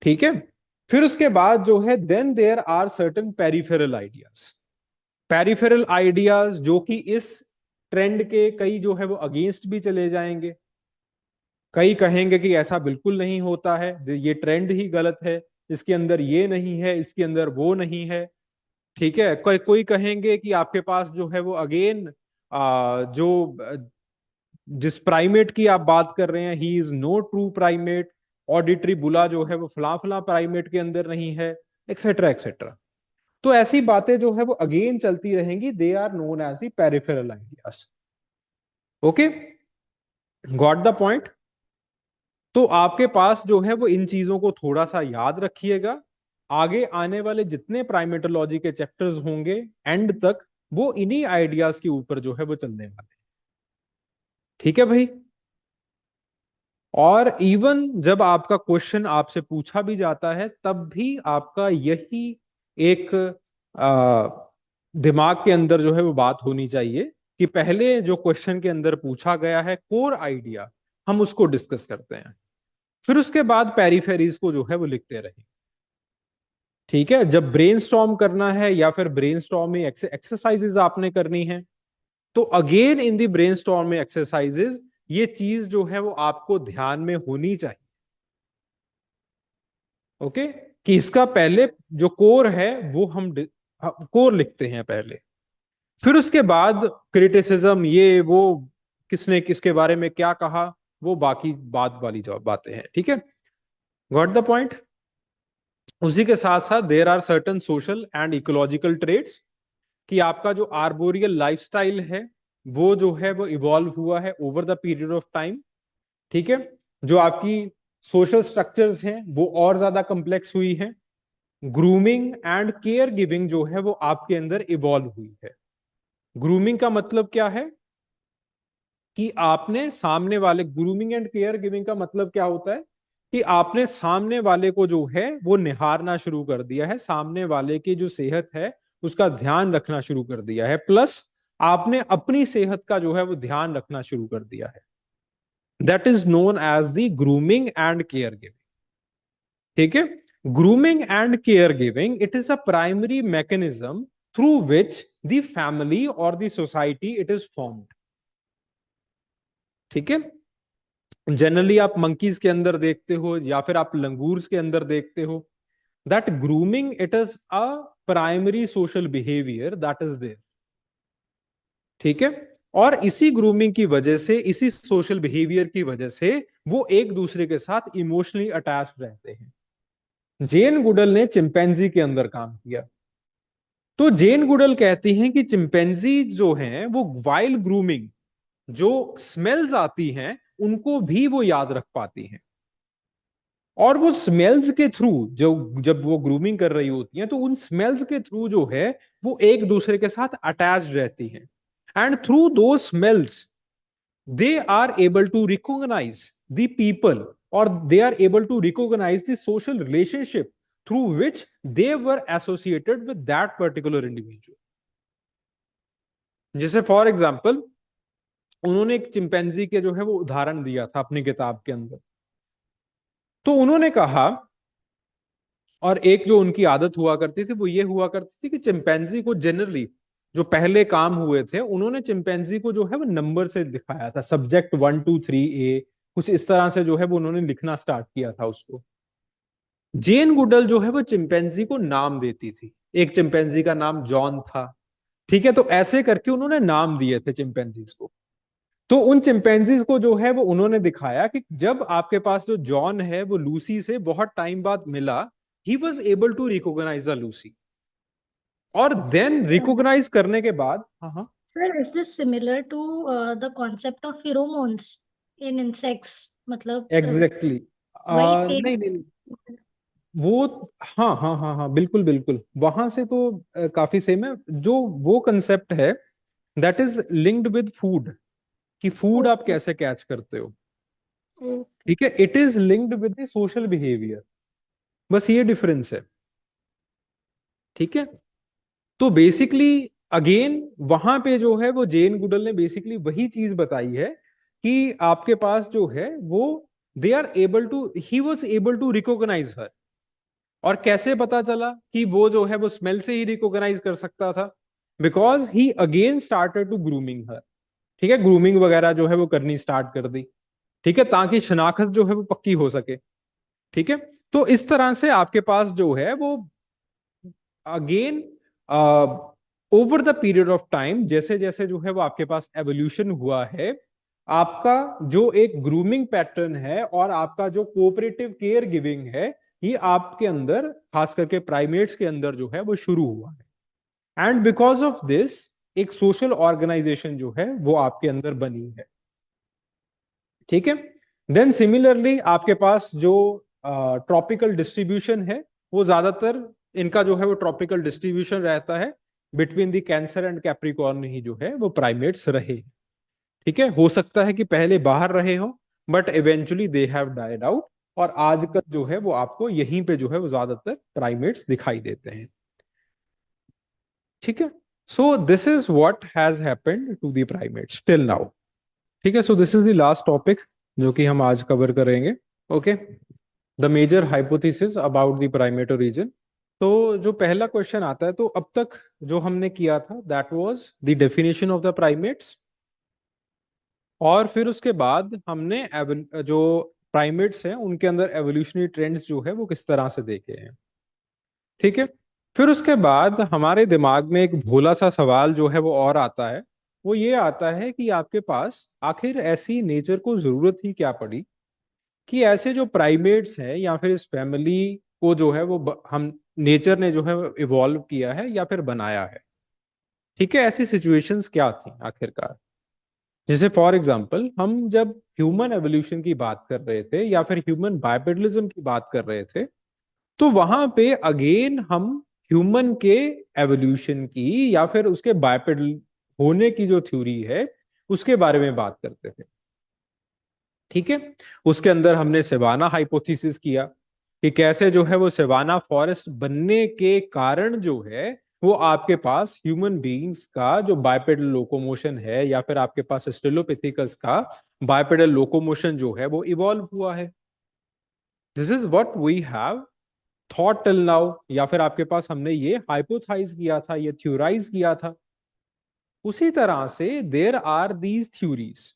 ठीक है, फिर उसके बाद जो है then there are certain peripheral ideas. Peripheral ideas जो कि इस ट्रेंड के कई जो है वो अगेंस्ट भी चले जाएंगे, कई कहेंगे कि ऐसा बिल्कुल नहीं होता है, ये ट्रेंड ही गलत है, इसके अंदर ये नहीं है, इसके अंदर वो नहीं है। ठीक है, कोई कहेंगे कि आपके पास जो है वो अगेन जो जिस प्राइमेट की आप बात कर रहे हैं he is no true primate, auditory bulla जो है वो फला फला प्राइमेट के अंदर नहीं है, एक्सेट्रा एक्सेट्रा। तो ऐसी बातें जो है वो अगेन चलती रहेंगी, they are known as the peripheral ideas. Okay, got the point? तो आपके पास जो है वो इन चीजों को थोड़ा सा याद रखिएगा। आगे आने वाले जितने प्राइमेटोलॉजी के चैप्टर्स होंगे एंड तक, वो इन्हीं आइडियाज के ऊपर जो है वो चलने वाले हैं। ठीक है भाई? और इवन जब आपका क्वेश्चन आपसे पूछा भी जाता है तब भी आपका यही एक दिमाग के अंदर जो है वो बात होनी चाहिए कि पहले जो क्वेश्चन के अंदर पूछा गया है कोर आइडिया, हम उसको डिस्कस करते हैं, फिर उसके बाद पेरिफेरीज को जो है वो लिखते रहे। ठीक है, जब ब्रेनस्टॉर्म करना है या फिर ब्रेनस्टॉर्मिंग एक्सरसाइजेज आपने करनी है, तो again in the brainstorming exercises ये चीज जो है वो आपको ध्यान में होनी चाहिए। ओके, कि इसका पहले जो कोर है वो हम कोर लिखते हैं पहले, फिर उसके बाद क्रिटिसिज्म ये वो किसने किसके बारे में क्या कहा, वो बाकी बात वाली जवाब बातें हैं। ठीक है, गॉट द पॉइंट। उसी के साथ साथ there are certain social and ecological trades, कि आपका जो आर्बोरियल लाइफस्टाइल है वो जो है वो इवॉल्व हुआ है over the period of time. ठीक है, जो आपकी सोशल स्ट्रक्चर्स हैं वो और ज्यादा कम्प्लेक्स हुई हैं। ग्रूमिंग एंड केयर गिविंग जो है वो आपके अंदर इवॉल्व हुई है। ग्रूमिंग का मतलब क्या है कि आपने सामने वाले, ग्रूमिंग एंड केयर गिविंग का मतलब क्या होता है कि आपने सामने वाले को जो है वो निहारना शुरू कर दिया है, सामने वाले की जो सेहत है उसका ध्यान रखना शुरू कर दिया है, प्लस आपने अपनी सेहत का जो है वो ध्यान रखना शुरू कर दिया है। That is known as the grooming and care giving. ठीक है, grooming and care giving it is a primary mechanism through which the family और the society it is formed. ठीक है, जनरली आप मंकीज के अंदर देखते हो या फिर आप लंगूर्स के अंदर देखते हो, that grooming it is a primary social behaviour that is there. ठीक है, और इसी ग्रूमिंग की वजह से, इसी सोशल बिहेवियर की वजह से वो एक दूसरे के साथ इमोशनली अटैच रहते हैं। जेन गुडल ने चिंपैंजी के अंदर काम किया, तो जेन गुडल कहती हैं कि चिंपैंजी जो हैं वो वाइल्ड ग्रूमिंग, जो स्मेल्स आती हैं उनको भी वो याद रख पाती हैं, और वो स्मेल्स के थ्रू जो, जब वो ग्रूमिंग कर रही होती हैं तो उन स्मेल्स के थ्रू जो है वो एक दूसरे के साथ अटैच्ड रहती हैं, एंड थ्रू दो smells they are able to recognize the people, or they are able to recognize the social relationship through which they were associated with that particular individual। जैसे फॉर एग्जाम्पल उन्होंने एक chimpanzee के जो है वो उदाहरण दिया था अपनी किताब के अंदर। तो उन्होंने कहा, और एक जो उनकी आदत हुआ करती थी वो ये हुआ करती थी कि चिंपैंजी को जनरली जो पहले काम हुए थे उन्होंने चिंपैंजी को जो है वो नंबर से दिखाया था, सब्जेक्ट 1 2 3 A, कुछ इस तरह से जो है वो उन्होंने लिखना स्टार्ट किया था उसको। जेन गुडल जो है वो चिंपैंजी को नाम देती थी, एक चिंपैंजी का नाम जॉन था। ठीक है, तो ऐसे करके उन्होंने नाम दिए थे चिंपैंजीज को। तो उन चिंपैंजीज को जो है वो उन्होंने दिखाया कि जब आपके पास जो जॉन है वो लूसी से बहुत टाइम बाद मिला, he was able to recognize a Lucy, और देन रिकॉग्नाइज करने के बाद, हाँ हाँ, Sir, is this similar to the concept of pheromones in insects? मतलब एग्जैक्टली वही सेम। नहीं नहीं, वो हाँ हाँ हाँ हाँ बिल्कुल बिल्कुल, वहां से तो काफी सेम है। जो वो कंसेप्ट है that is linked with food, कि फूड आप ओके कैसे कैच करते हो। ओके। ठीक है, it is linked with the social behaviour, बस ये डिफरेंस है। ठीक है, तो बेसिकली अगेन वहां पे जो है वो जेन गुडल ने बेसिकली वही चीज बताई है कि आपके पास जो है वो they are able to, he was able to recognise her. और कैसे पता चला कि वो जो है वो स्मेल से ही रिकॉग्नाइज कर सकता था? Because he again started to grooming her. ठीक है, ग्रूमिंग वगैरह जो है वो करनी स्टार्ट कर दी। ठीक है, ताकि शनाख्त जो है वो पक्की हो सके। ठीक है, तो इस तरह से आपके पास जो है वो again over the period of time, जैसे जैसे जो है वो आपके पास एवोल्यूशन हुआ है, आपका जो एक ग्रूमिंग पैटर्न है और आपका जो कोऑपरेटिव केयर गिविंग है, ये आपके अंदर खास करके प्राइमेट्स के अंदर जो है वो शुरू हुआ है। एंड बिकॉज ऑफ दिस एक सोशल ऑर्गेनाइजेशन जो है वो आपके अंदर बनी है। ठीक है, देन सिमिलरली आपके पास जो ट्रॉपिकल डिस्ट्रीब्यूशन है, वो ज्यादातर इनका जो है वो ट्रॉपिकल डिस्ट्रीब्यूशन रहता है between the Cancer and Capricorn ही जो है वो प्राइमेट्स रहे। ठीक है, हो सकता है कि पहले बाहर रहे हो, but eventually they have died out, और आजकल जो है वो आपको यहीं पे जो है वो ज्यादातर प्राइमेट्स दिखाई देते हैं। ठीक है, so this is what has happened to the primates till now. ठीक है, so this is the last topic जो कि हम आज कवर करेंगे। Okay, the major hypothesis about the primate origin. तो जो पहला क्वेश्चन आता है, तो अब तक जो हमने किया था that was the definition of the primates, और फिर उसके बाद हमने जो प्राइमेट्स हैं उनके अंदर एवोल्यूशनरी ट्रेंड्स जो है वो किस तरह से देखे हैं। ठीक है, फिर उसके बाद हमारे दिमाग में एक भोला सा सवाल जो है वो और आता है, वो ये आता है कि आपके पास आखिर ऐसी नेचर को जरूरत ही क्या पड़ी कि ऐसे जो प्राइमेट्स हैं या फिर इस फैमिली को जो है वो हम नेचर ने जो है इवॉल्व किया है या फिर बनाया है। ठीक है, ऐसी सिचुएशंस क्या थी आखिरकार। जैसे फॉर एग्जांपल हम जब ह्यूमन एवोल्यूशन की बात कर रहे थे या फिर ह्यूमन बाइपेडलिज्म की बात कर रहे थे, तो वहां पे अगेन हम ह्यूमन के एवोल्यूशन की या फिर उसके बाइपेडल होने की जो थ्योरी है उसके बारे में बात करते थे। ठीक है, उसके अंदर हमने सेवाना हाइपोथेसिस किया कि कैसे जो है वो सेवाना फॉरेस्ट बनने के कारण जो है वो आपके पास ह्यूमन बीइंग्स का जो बाइपेडल लोकोमोशन है या फिर आपके पास स्टेलोपिथिकस का बाइपेडल लोकोमोशन जो है वो इवॉल्व हुआ है। This is what we have thought till now, या फिर आपके पास हमने ये हाइपोथाइज किया था, ये थ्योराइज किया था। उसी तरह से देयर आर दीज थ्योरीज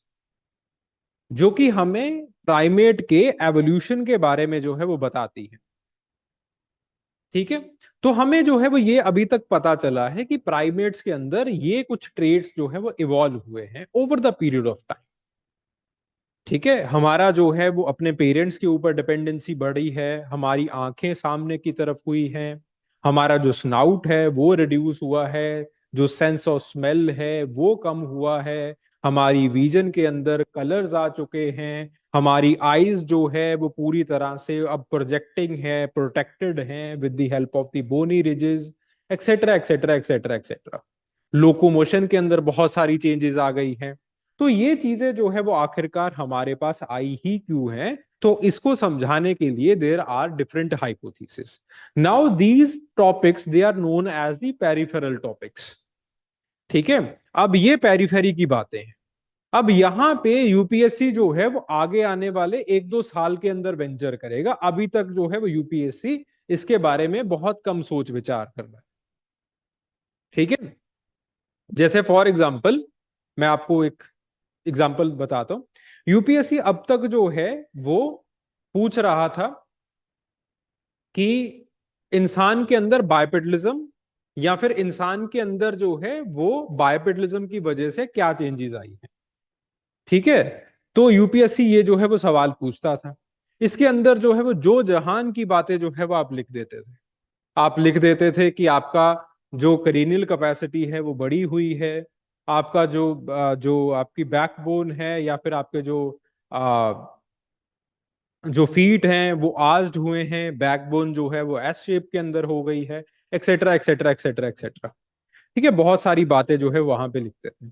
जो कि हमें प्राइमेट के एवोल्यूशन के बारे में जो है वो बताती है। ठीक है, तो हमें जो है वो ये अभी तक पता चला है कि प्राइमेट्स के अंदर ये कुछ ट्रेट्स जो है वो इवॉल्व हुए हैं over the period of time. ठीक है, हमारा जो है वो अपने पेरेंट्स के ऊपर डिपेंडेंसी बढ़ी है, हमारी आंखें सामने की तरफ हुई हैं, हमारा जो स्नाउट है वो रिड्यूस हुआ है, जो सेंस ऑफ स्मेल है वो कम हुआ है, हमारी विजन के अंदर कलर्स आ चुके हैं, हमारी आईज जो है वो पूरी तरह से अब प्रोजेक्टिंग है, प्रोटेक्टेड हैं with the help of the bony ridges, etcetera etcetera etcetera etcetera. Locomotion के अंदर बहुत सारी चेंजेस आ गई हैं। तो ये चीजें जो है वो आखिरकार हमारे पास आई ही क्यों हैं, तो इसको समझाने के लिए there are different hypothesis. Now these topics they are known as the peripheral topics. ठीक है, अब ये पेरिफेरी की बातें हैं। अब यहां पे यूपीएससी जो है वो आगे आने वाले 1-2 साल के अंदर वेंचर करेगा, अभी तक जो है वो यूपीएससी इसके बारे में बहुत कम सोच विचार कर रहा है। ठीक है, जैसे फॉर एग्जाम्पल मैं आपको एक एग्जाम्पल बताता हूं। यूपीएससी अब तक जो है वो पूछ रहा था कि इंसान के अंदर बाइपेडलिज्म या फिर इंसान के अंदर जो है वो बाइपेडलिज्म की वजह से क्या चेंजेस आई है। ठीक है, तो यूपीएससी ये जो है वो सवाल पूछता था। इसके अंदर जो है वो जो जहान की बातें जो है वो आप लिख देते थे। आप लिख देते थे कि आपका जो करीनियल कैपेसिटी है वो बड़ी हुई है, आपका जो आपकी बैकबोन है या फिर आपके जो फीट हैं वो आर्च्ड हुए हैं, बैकबोन जो है वो एस शेप के अंदर हो गई है, एक्सेट्रा एक्सेट्रा एक्सेट्रा एक्सेट्रा। ठीक है, बहुत सारी बातें जो है वहां पे लिखते थे।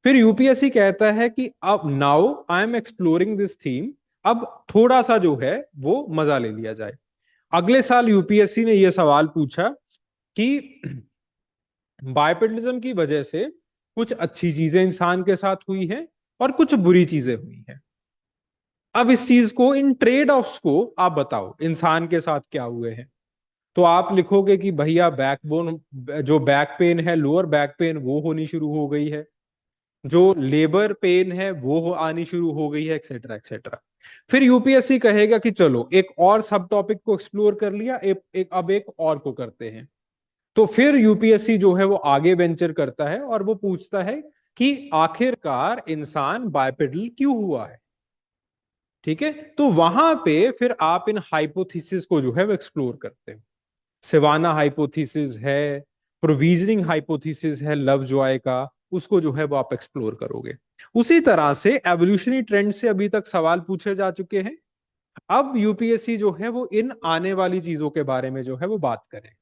फिर यूपीएससी कहता है कि अब now I am exploring this theme, अब थोड़ा सा जो है वो मजा ले लिया जाए। अगले साल यूपीएससी ने यह सवाल पूछा कि बाइपेडलिज्म की वजह से कुछ अच्छी चीजें इंसान के साथ हुई हैं और कुछ बुरी चीजें हुई हैं। अब इस चीज को, इन ट्रेड ऑफ्स को आप बताओ इंसान के साथ क्या हुए हैं। तो आप लिखोगे कि भैया बैकबोन, जो बैक पेन है, लोअर बैक पेन वो होनी शुरू हो गई है, जो लेबर पेन है वो आनी शुरू हो गई है, एक्सेट्रा एक्सेट्रा। फिर यूपीएससी कहेगा कि चलो एक और सब टॉपिक को एक्सप्लोर कर लिया, अब एक और को करते हैं। तो फिर यूपीएससी जो है वो आगे वेंचर करता है और वो पूछता है कि आखिरकार इंसान बाइपेडल क्यों हुआ है। ठीक है, तो वहां पे फिर आप इन हाइपोथेसिस को जो है वो एक्सप्लोर करते हैं। सेवाना हाइपोथेसिस है, प्रोविजनिंग हाइपोथेसिस है लव जॉय का, उसको जो है वो आप एक्सप्लोर करोगे। उसी तरह से एवोल्यूशनरी ट्रेंड से अभी तक सवाल पूछे जा चुके हैं। अब यूपीएससी जो है वो इन आने वाली चीजों के बारे में जो है वो बात करें।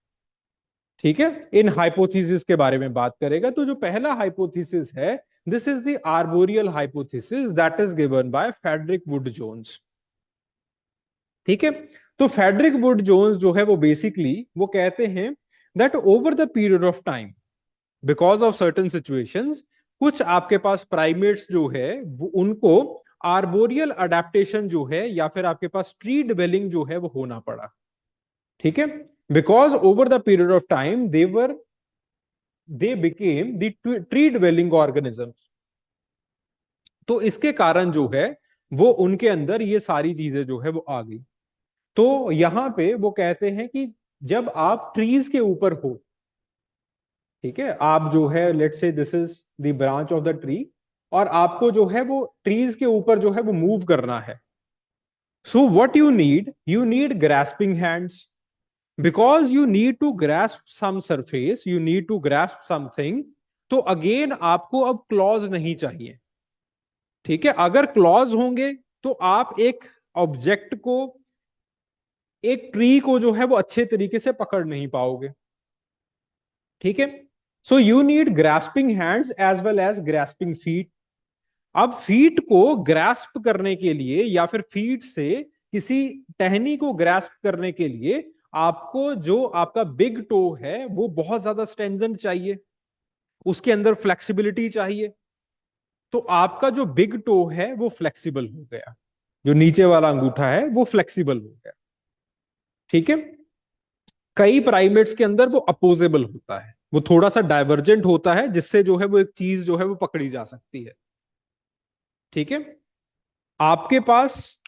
ठीक है, इन हाइपोथेसिस के बारे में बात करेगा। तो जो पहला हाइपोथेसिस है this is the arboreal hypothesis that is given by Frederic Wood Jones. ठीक है, तो फ्रेडरिक वुड जोन्स जो है वो बेसिकली वो कहते हैं that over the period of time because of certain situations कुछ आपके पास प्राइमेट्स जो है वो उनको आर्बोरियल अडेप्टेशन जो है या फिर आपके पास ट्री डिवेलिंग जो है वो होना पड़ा। ठीक है, because over the period of time they became the tree dwelling organisms. तो इसके कारण जो है वो उनके अंदर ये सारी चीजें जो है वो आ गई। तो यहां पे वो कहते हैं कि जब आप ट्रीज के ऊपर हो, ठीक है, आप जो है let's say this is the branch of the tree और आपको जो है वो ट्रीज के ऊपर जो है वो मूव करना है। So what you need grasping hands because you need to grasp some surface, you need to grasp something. तो अगेन आपको अब क्लॉज नहीं चाहिए। ठीक है, अगर क्लॉज होंगे तो आप एक ऑब्जेक्ट को, एक ट्री को जो है वो अच्छे तरीके से पकड़ नहीं पाओगे। ठीक है, so you need grasping hands as well as grasping feet. अब फीट को ग्रास्प करने के लिए या फिर फीट से किसी टहनी को ग्रास्प करने के लिए आपको जो आपका बिग टो है वो बहुत ज्यादा स्ट्रेंथेंड चाहिए, उसके अंदर फ्लेक्सिबिलिटी चाहिए। तो आपका जो बिग टो है वो फ्लेक्सिबल हो गया, जो नीचे वाला अंगूठा है वो फ्लेक्सिबल हो गया। ठीक है, कई प्राइमेट्स के अंदर वो अपोजेबल होता है, वो थोड़ा सा डाइवर्जेंट होता है जिससे जो है वो एक चीज जो है वो पकड़ी जा सकती है। ठीक है, आपके पास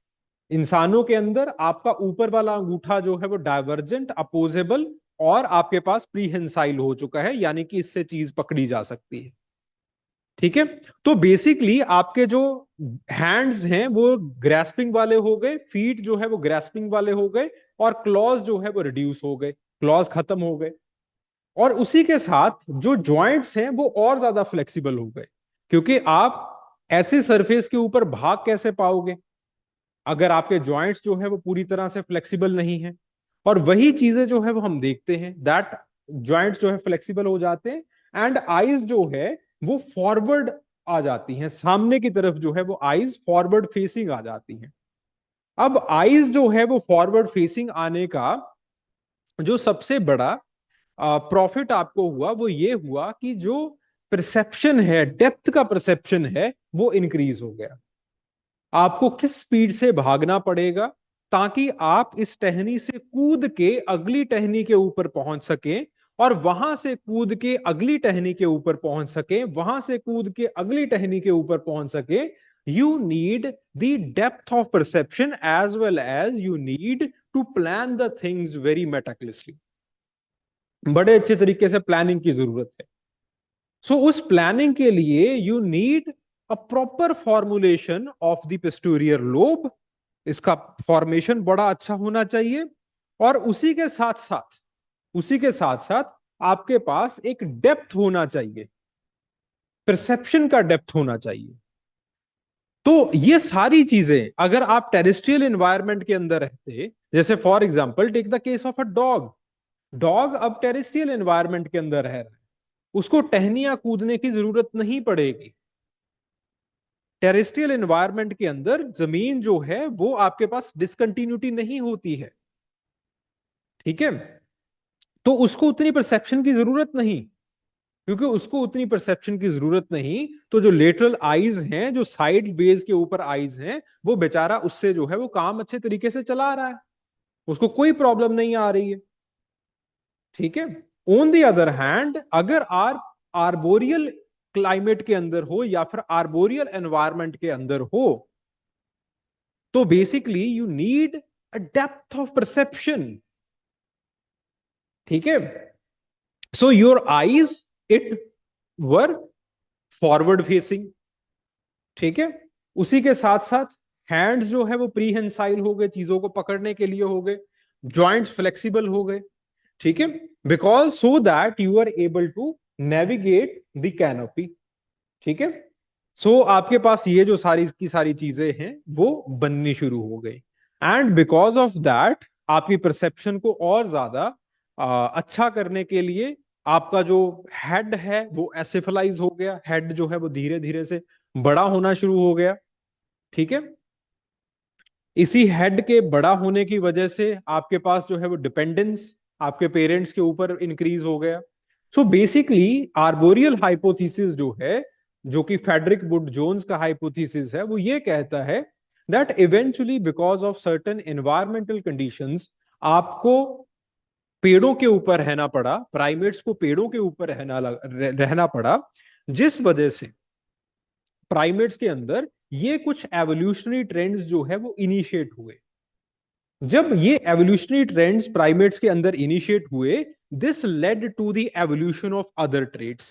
इंसानों के अंदर आपका ऊपर वाला अंगूठा जो है वो डाइवर्जेंट, अपोजेबल और आपके पास प्रीहेंसाइल हो चुका है, यानी कि इससे चीज पकड़ी जा सकती है। ठीक है, तो बेसिकली आपके जो हैंड्स हैं वो ग्रैस्पिंग वाले हो गए, फीट जो है वो ग्रैस्पिंग वाले हो गए और क्लॉज जो है वो रिड्यूस हो गए, क्लॉज खत्म हो गए। और उसी के साथ जो जॉइंट्स हैं वो और ज्यादा फ्लेक्सिबल हो गए, क्योंकि आप ऐसे सरफेस के ऊपर भाग कैसे पाओगे अगर आपके जॉइंट्स जो है वो पूरी तरह से फ्लेक्सिबल नहीं है। और वही चीजें जो है वो हम देखते हैं दैट जॉइंट्स जो है फ्लेक्सिबल हो जाते हैं एंड आईज जो है वो फॉरवर्ड आ जाती हैं, सामने की तरफ जो है वो आईज फॉरवर्ड फेसिंग आ जाती हैं। अब आईज जो है वो फॉरवर्ड फेसिंग आने का जो सबसे बड़ा प्रॉफिट आपको हुआ वो ये हुआ कि जो परसेप्शन है, डेप्थ का परसेप्शन है वो इंक्रीज हो गया। आपको किस स्पीड से भागना पड़ेगा ताकि आप इस टहनी से कूद के अगली टहनी के ऊपर पहुंच सकें और वहां से कूद के अगली टहनी के ऊपर पहुंच सके, वहां से कूद के अगली टहनी के ऊपर पहुंच सके। You need the depth of perception as well as you need to plan the things very meticulously. बड़े अच्छे तरीके से प्लानिंग की जरूरत है। सो उस प्लानिंग के लिए you need a proper formulation of the posterior lobe, इसका फॉर्मेशन बड़ा अच्छा होना चाहिए। और उसी के साथ साथ आपके पास एक डेप्थ होना चाहिए, परसेप्शन का डेप्थ होना चाहिए। तो ये सारी चीजें अगर आप टेरेस्ट्रियल एनवायरनमेंट के अंदर रहते, जैसे for example take the case of a dog, dog अब टेरेस्ट्रियल एनवायरनमेंट के अंदर रह रहा है, उसको टहनियां कूदने की जरूरत नहीं पड़ेगी। टेरेस्ट्रियल एनवायरनमेंट के अंदर जमीन जो है वो आपके पास डिसकंटिन्यूटी नहीं होती है। ठीक है, तो उसको उतनी परसेप्शन की जरूरत नहीं, क्योंकि उसको उतनी परसेप्शन की जरूरत नहीं तो जो लेटरल आईज हैं, जो साइड बेस के ऊपर आईज हैं, वो बेचारा उससे जो है वो काम अच्छे तरीके से चला रहा है, उसको कोई प्रॉब्लम नहीं आ रही है। ठीक है, ऑन द अदर हैंड अगर आर्बोरियल क्लाइमेट के अंदर हो या फिर आर्बोरियल एनवायरनमेंट के अंदर हो तो basically you need a depth of perception. ठीक है, so your eyes it were forward facing. ठीक है, उसी के साथ साथ हैंड्स जो है वो प्रीहेंसाइल हो गए, चीजों को पकड़ने के लिए हो गए, जॉइंट्स फ्लेक्सिबल हो गए। ठीक है, because so that you are able to navigate the canopy. ठीक है, सो आपके पास ये जो सारी की सारी चीजें हैं वो बननी शुरू हो गई एंड बिकॉज ऑफ दैट आपकी परसेप्शन को और ज्यादा अच्छा करने के लिए आपका जो हेड है वो एसिफलाइज हो गया, हेड जो है वो धीरे धीरे से बड़ा होना शुरू हो गया। ठीक है, इसी हेड के बड़ा होने की वजह से आपके पास जो है वो डिपेंडेंस आपके पेरेंट्स के ऊपर इंक्रीज हो गया। सो बेसिकली आर्बोरियल हाइपोथेसिस जो है, जो कि फेडरिक वुड जोन्स का हाइपोथेसिस है, वो ये कहता है that eventually because of certain environmental conditions आपको पेड़ों के ऊपर रहना पड़ा, प्राइमेट्स को पेड़ों के ऊपर रहना पड़ा, जिस वजह से प्राइमेट्स के अंदर ये कुछ एवोल्यूशनरी ट्रेंड्स जो है वो इनिशिएट हुए। जब ये एवोल्यूशनरी ट्रेंड्स प्राइमेट्स के अंदर इनिशिएट हुए, this led to the evolution of other traits,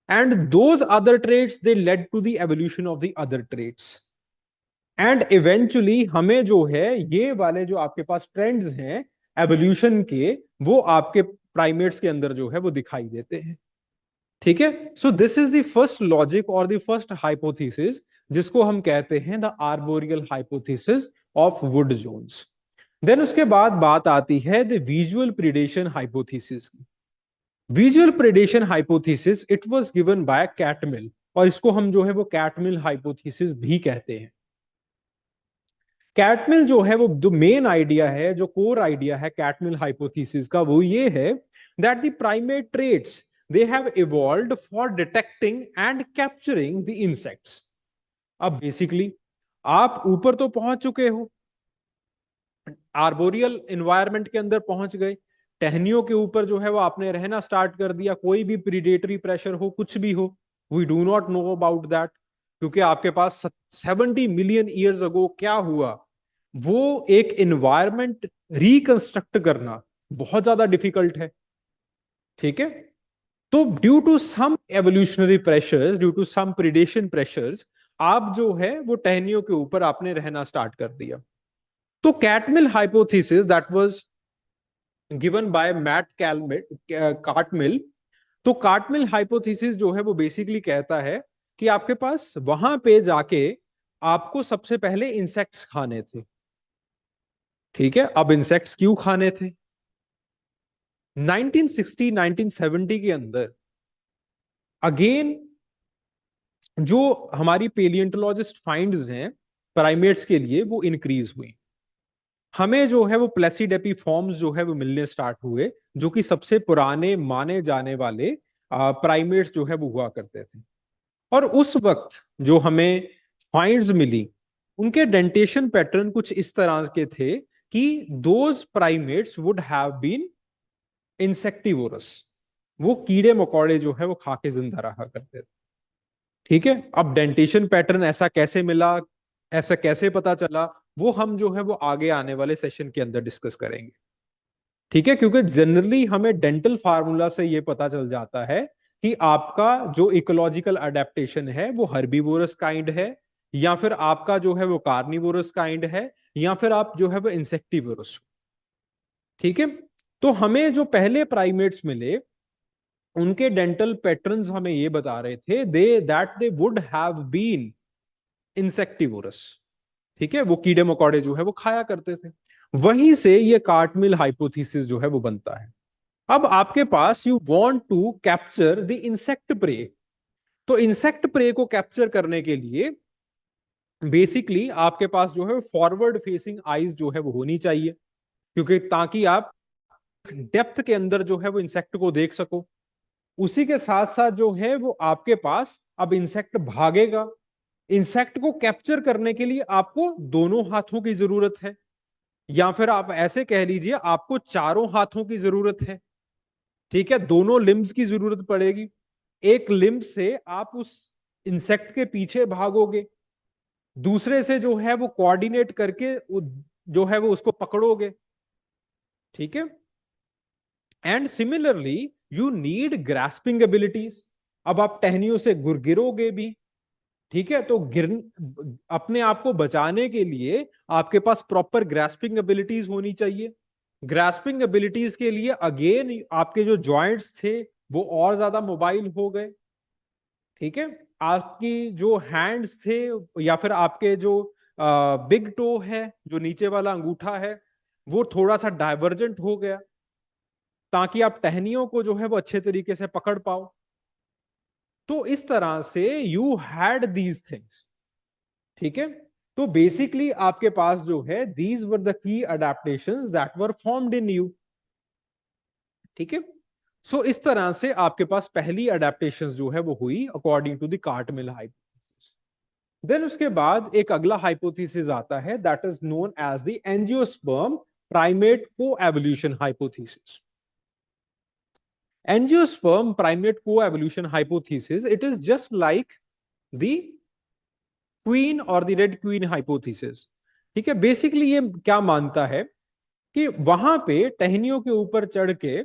and those other traits they led to the evolution of the other traits, and eventually हमें जो है ये वाले जो आपके पास ट्रेंड्स हैं एवोल्यूशन के, वो आपके प्राइमेट्स के अंदर जो है वो दिखाई देते हैं। ठीक है, so this is the first logic और द फर्स्ट हाइपोथेसिस, जिसको हम कहते हैं the arboreal hypothesis of Wood Jones. Then उसके बाद बात आती है द विजुअल प्रिडेशन हाइपोथेसिस की। Visual predation hypothesis it was given by Cartmill, और इसको हम जो है वो कैटमिल हाइपोथेसिस भी कहते हैं। कैटमिल जो है वो जो मेन आइडिया है, जो कोर आइडिया है कैटमिल हाइपोथेसिस का, वो ये है that the primate traits they have evolved for detecting and capturing the insects। अब बेसिकली आप ऊपर तो पहुंच चुके हो, आर्बोरियल एनवायरनमेंट के अंदर पहुंच गए, टहनियों के ऊपर जो है वो आपने रहना स्टार्ट कर दिया, कोई भी प्रीडेटरी प्रेशर हो, कुछ भी हो, we do not know about that, क्योंकि आपके पास 70 मिलियन ईयर्स अगो क्या हुआ, वो एक एनवायरनमेंट रिकंस्ट्रक्ट करना बहुत ज्यादा डिफिकल्ट है। ठीक है, तो due to some evolutionary pressures, due to some predation pressures, आप जो है वो टहनियों के ऊपर आपने रहना स्टार्ट कर दिया। तो Cartmill hypothesis that was given by Matt Cartmill. तो कार्टमिल हाइपोथेसिस जो है वो बेसिकली कहता है कि आपके पास वहां पे जाके आपको सबसे पहले इंसेक्ट्स खाने थे। ठीक है, अब इंसेक्ट्स क्यों खाने थे? 1960 1970 के अंदर अगेन जो हमारी पेलियंटोलॉजिस्ट फाइंड्स हैं प्राइमेट्स के लिए, वो इंक्रीज हुई। हमें जो है वो प्लेसिडेपी फॉर्म्स जो है वो मिलने स्टार्ट हुए, जो कि सबसे पुराने माने जाने वाले प्राइमेट्स जो है वो हुआ करते थे। और उस वक्त जो हमें फाइंड्स मिली, उनके डेंटेशन पैटर्न कुछ इस तरह के थे कि those primates would have been insectivorous, वो कीड़े मकोड़े जो है वो खा के जिंदा रहा करते थे। ठीक है, अब डेंटेशन पैटर्न ऐसा कैसे मिला, ऐसा कैसे पता चला, वो हम जो है वो आगे आने वाले सेशन के अंदर डिस्कस करेंगे। ठीक है, क्योंकि जनरली हमें डेंटल फार्मूला से ये पता चल जाता है कि आपका जो इकोलॉजिकल अडेप्टेशन है वो हर्बीवोरस काइंड है, या फिर आपका जो है वो कार्निवोरस काइंड है, या फिर आप जो है वो इंसेक्टिवोरस। ठीक है, तो हमें जो पहले प्राइमेट्स मिले उनके डेंटल पैटर्न्स हमें ये बता रहे थे they would have been insectivorous. ठीक है, वो कीड़े मकोड़े जो है वो खाया करते थे। वहीं से ये कार्टमिल हाइपोथेसिस जो है वो बनता है। अब आपके पास you want to capture the insect prey, तो इंसेक्ट प्रे को कैप्चर करने के लिए बेसिकली आपके पास जो है फॉरवर्ड फेसिंग आईज जो है वो होनी चाहिए, क्योंकि ताकि आप डेप्थ के अंदर जो है वो इंसेक्ट को देख सको। उसी के साथ साथ जो है वो आपके पास अब इंसेक्ट भागेगा, इंसेक्ट को कैप्चर करने के लिए आपको दोनों हाथों की जरूरत है, या फिर आप ऐसे कह लीजिए आपको चारों हाथों की जरूरत है। ठीक है, दोनों लिम्स की जरूरत पड़ेगी। एक लिम्ब से आप उस इंसेक्ट के पीछे भागोगे, दूसरे से जो है वो कोऑर्डिनेट करके जो है वो उसको पकड़ोगे। ठीक है, and similarly you need grasping abilities. अब आप टहनियों से गिरोगे भी, ठीक है, तो अपने आप को बचाने के लिए आपके पास प्रॉपर ग्रास्पिंग एबिलिटीज होनी चाहिए। ग्रास्पिंग एबिलिटीज के लिए अगेन आपके जो जॉइंट्स थे वो और ज्यादा मोबाइल हो गए। ठीक है, आपकी जो हैंड्स थे या फिर आपके जो बिग टो है, जो नीचे वाला अंगूठा है, वो थोड़ा सा डाइवर्जेंट हो गया। ताकि आप टहनियों को जो है वो अच्छे तरीके से पकड़ पाओ। तो इस तरह से यू हैड दीज थिंग्स, ठीक है। तो बेसिकली आपके पास जो है these were the key adaptations that were formed in you, ठीक है। सो इस तरह से आपके पास पहली अडेप्टेशंस जो है वो हुई according to the Cartmill hypothesis. Then उसके बाद एक अगला हाइपोथेसिस आता है that is known as the angiosperm primate coevolution hypothesis. Angiosperm primate coevolution hypothesis, it is just like the queen और द रेड क्वीन हाइपोथेसिस, ठीक है। बेसिकली ये क्या मानता है कि वहां पे टहनियों के ऊपर चढ़ के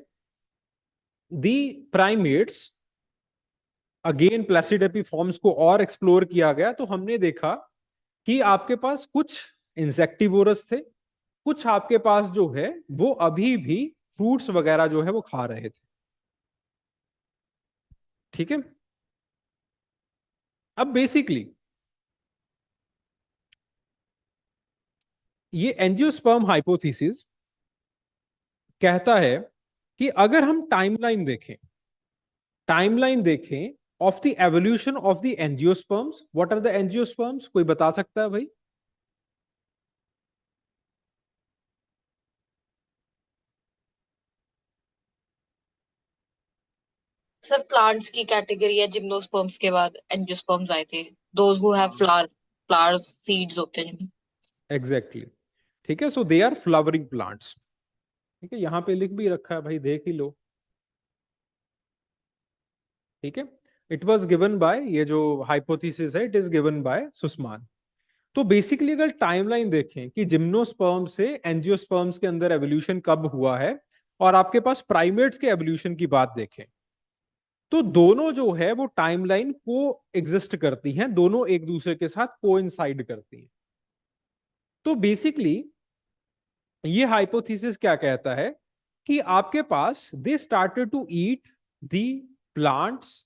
दी प्राइमेट्स, अगेन प्लेसिडेपी फॉर्म्स को और एक्सप्लोर किया गया, तो हमने देखा कि आपके पास कुछ इंसेक्टिवोरस थे, कुछ आपके पास जो है वो अभी भी फ्रूट्स वगैरह जो है वो खा रहे थे, ठीक है। अब बेसिकली ये एंजियोस्पर्म हाइपोथेसिस कहता है कि अगर हम टाइमलाइन देखें of the evolution of the angiosperms, what are the angiosperms, कोई बता सकता है भाई? सर प्लांट्स की कैटेगरी है, जिम्नोस्पर्म्स के बाद एंजियोस्पर्म्स आए थे, those who have flowers seeds होते हैं। एग्जैक्टली, ठीक है। So they are flowering plants, ठीक है। यहां पे लिख भी रखा है भाई, देख ही लो, ठीक है। इट वाज गिवन बाय, ये जो हाइपोथेसिस है इट इज गिवन बाय सुस्मान। तो बेसिकली अगर टाइमलाइन देखें कि जिम्नोस्पर्म से एंजियोस्पर्म्स के अंदर एवोल्यूशन कब हुआ है, और आपके पास प्राइमेट्स के एवोल्यूशन की बात देखें, तो दोनों जो है वो टाइमलाइन को एग्जिस्ट करती हैं, दोनों एक दूसरे के साथ कोइंसाइड करती हैं। तो बेसिकली ये हाइपोथेसिस क्या कहता है कि आपके पास they started to eat the plants,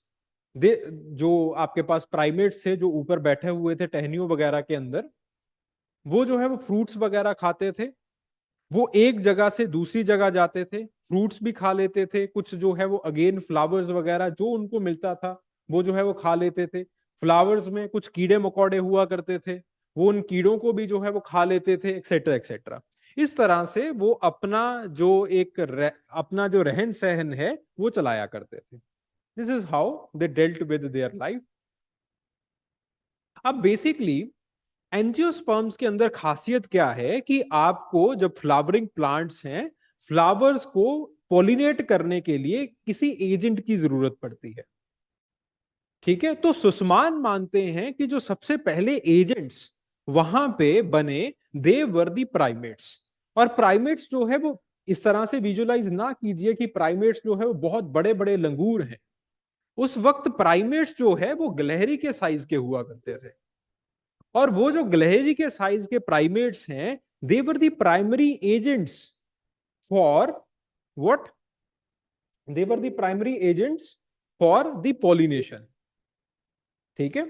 they जो आपके पास प्राइमेट्स थे जो ऊपर बैठे हुए थे टहनियों वगैरह के अंदर, वो जो है वो फ्रूट्स वगैरह खाते थे। वो एक जगह से दूसरी जगह जाते थे, फ्रूट्स भी खा लेते थे, कुछ जो है वो अगेन फ्लावर्स वगैरह जो उनको मिलता था वो जो है वो खा लेते थे। फ्लावर्स में कुछ कीड़े मकोड़े हुआ करते थे, वो उन कीड़ों को भी जो है वो खा लेते थे, एक्सेट्रा एक्सेट्रा। इस तरह से वो अपना जो रहन सहन है वो चलाया करते थे। This is how they dealt with their life. अब बेसिकली एंजियोस्पर्म्स के अंदर खासियत क्या है कि आपको जब फ्लावरिंग प्लांट्स हैं, फ्लावर्स को पॉलिनेट करने के लिए किसी एजेंट की जरूरत पड़ती है, ठीक है। तो सुस्मान मानते हैं कि जो सबसे पहले एजेंट्स वहां पे बने दे वर दी प्राइमेट्स। और प्राइमेट्स जो है वो इस तरह से विजुलाइज ना कीजिए कि प्राइमेट्स जो है वो बहुत बड़े बड़े लंगूर हैं। उस वक्त प्राइमेट्स जो है वो गिलहरी के साइज के हुआ करते थे, और वो जो गिलहरी के साइज के प्राइमेट्स हैं they were the primary agents for what, they were the primary agents for the pollination, ठीक है।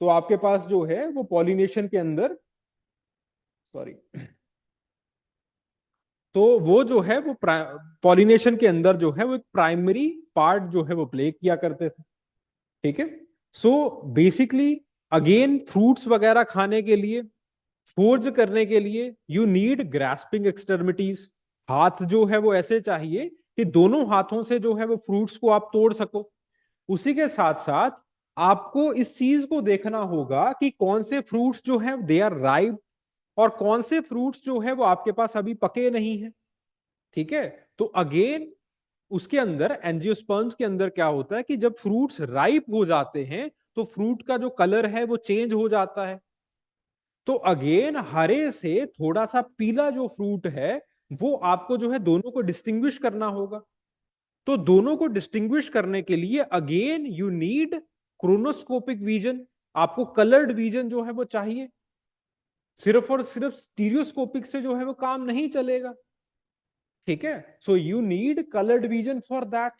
तो आपके पास जो है वो पॉलिनेशन के अंदर, सॉरी, तो वो जो है वो पॉलिनेशन के अंदर जो है वो एक प्राइमरी पार्ट जो है वो प्ले किया करते थे, ठीक है। सो बेसिकली अगेन फ्रूट्स वगैरह खाने के लिए, फोर्ज करने के लिए यू नीड ग्रास्पिंग एक्सट्रीमिटीज। हाथ जो है वो ऐसे चाहिए कि दोनों हाथों से जो है वो फ्रूट्स को आप तोड़ सको। उसी के साथ साथ आपको इस चीज को देखना होगा कि कौन से फ्रूट्स जो है दे आर राइप, और कौन से फ्रूट्स जो है वो आपके पास अभी पके नहीं है, ठीक है। तो अगेन उसके अंदर एंजियोस्पर्म्स के अंदर क्या होता है कि जब फ्रूट्स राइप हो जाते हैं तो फ्रूट का जो कलर है वो चेंज हो जाता है। तो अगेन हरे से थोड़ा सा पीला जो फ्रूट है वो आपको जो है दोनों को डिस्टिंग्विश करना होगा। तो दोनों को डिस्टिंग्विश करने के लिए अगेन यू नीड क्रोनोस्कोपिक विजन, आपको कलर्ड विजन जो है वो चाहिए। सिर्फ और सिर्फ स्टीरियोस्कोपिक से जो है वो काम नहीं चलेगा, ठीक है। So you need coloured vision for that.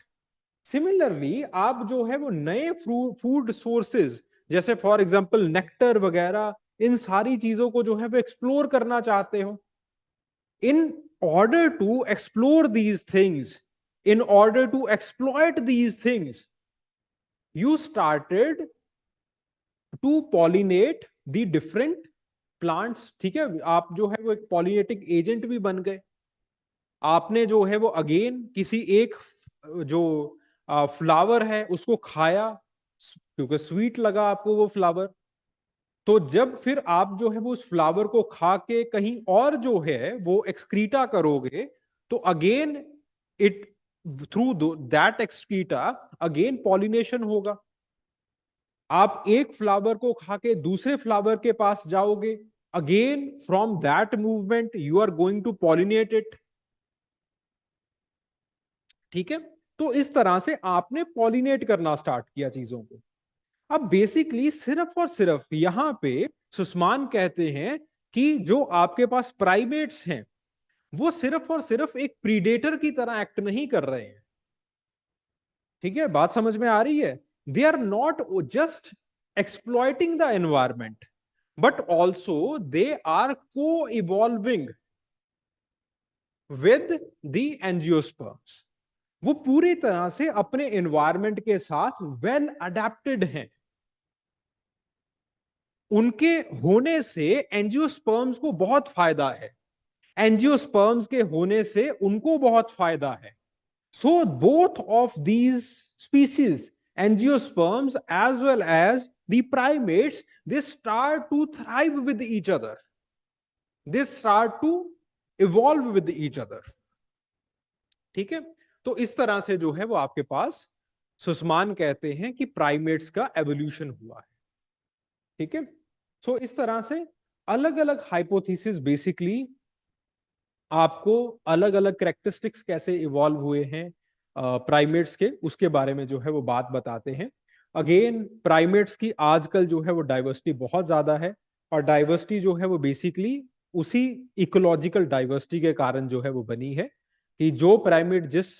Similarly आप जो है वो नए फूड सोर्सेज जैसे फॉर एग्जांपल नेक्टर वगैरह, इन सारी चीजों को जो है वो एक्सप्लोर करना चाहते हो। In order to explore these things in order to exploit these things, you started to pollinate the different plants. ठीक है, आप जो है वो एक पॉलिनेटिक एजेंट भी बन गए। आपने जो है वो अगेन किसी एक जो फ्लावर है उसको खाया, क्योंकि स्वीट लगा आपको वो फ्लावर। तो जब फिर आप जो है वो उस फ्लावर को खा के कहीं और जो है वो एक्सक्रीटा करोगे, तो again it through that excreta again pollination होगा। आप एक फ्लावर को खा के दूसरे फ्लावर के पास जाओगे, again from that movement you are going to pollinate it. ठीक है, तो इस तरह से आपने पॉलिनेट करना स्टार्ट किया चीजों को। अब बेसिकली सिर्फ और सिर्फ यहां पे सुस्मान कहते हैं कि जो आपके पास प्राइमेट्स हैं वो सिर्फ और सिर्फ एक प्रीडेटर की तरह एक्ट नहीं कर रहे हैं। ठीक है, बात समझ में आ रही है? They are not just exploiting the environment, but also they are co evolving with the angiosperms. वो पूरी तरह से अपने एनवायरमेंट के साथ वेल अडेप्टेड हैं। उनके होने से एंजियोस्पर्म्स को बहुत फायदा है, एंजियोस्पर्म्स के होने से उनको बहुत फायदा है। So both of these species, angiosperms as well as the primates, they start to thrive with each other, they start to evolve with each other. ठीक है, तो इस तरह से जो है वो आपके पास सुस्मान कहते हैं कि प्राइमेट्स का एवोल्यूशन हुआ है। ठीक है, सो इस तरह से अलग अलग हाइपोथेसिस बेसिकली आपको अलग अलग कैरेक्टरिस्टिक्स कैसे इवॉल्व हुए हैं प्राइमेट्स के, उसके बारे में जो है वो बात बताते हैं। अगेन प्राइमेट्स की आजकल जो है वो डाइवर्सिटी बहुत ज्यादा है, और डाइवर्सिटी जो है वो बेसिकली उसी इकोलॉजिकल डाइवर्सिटी के कारण जो है वो बनी है कि जो प्राइमेट जिस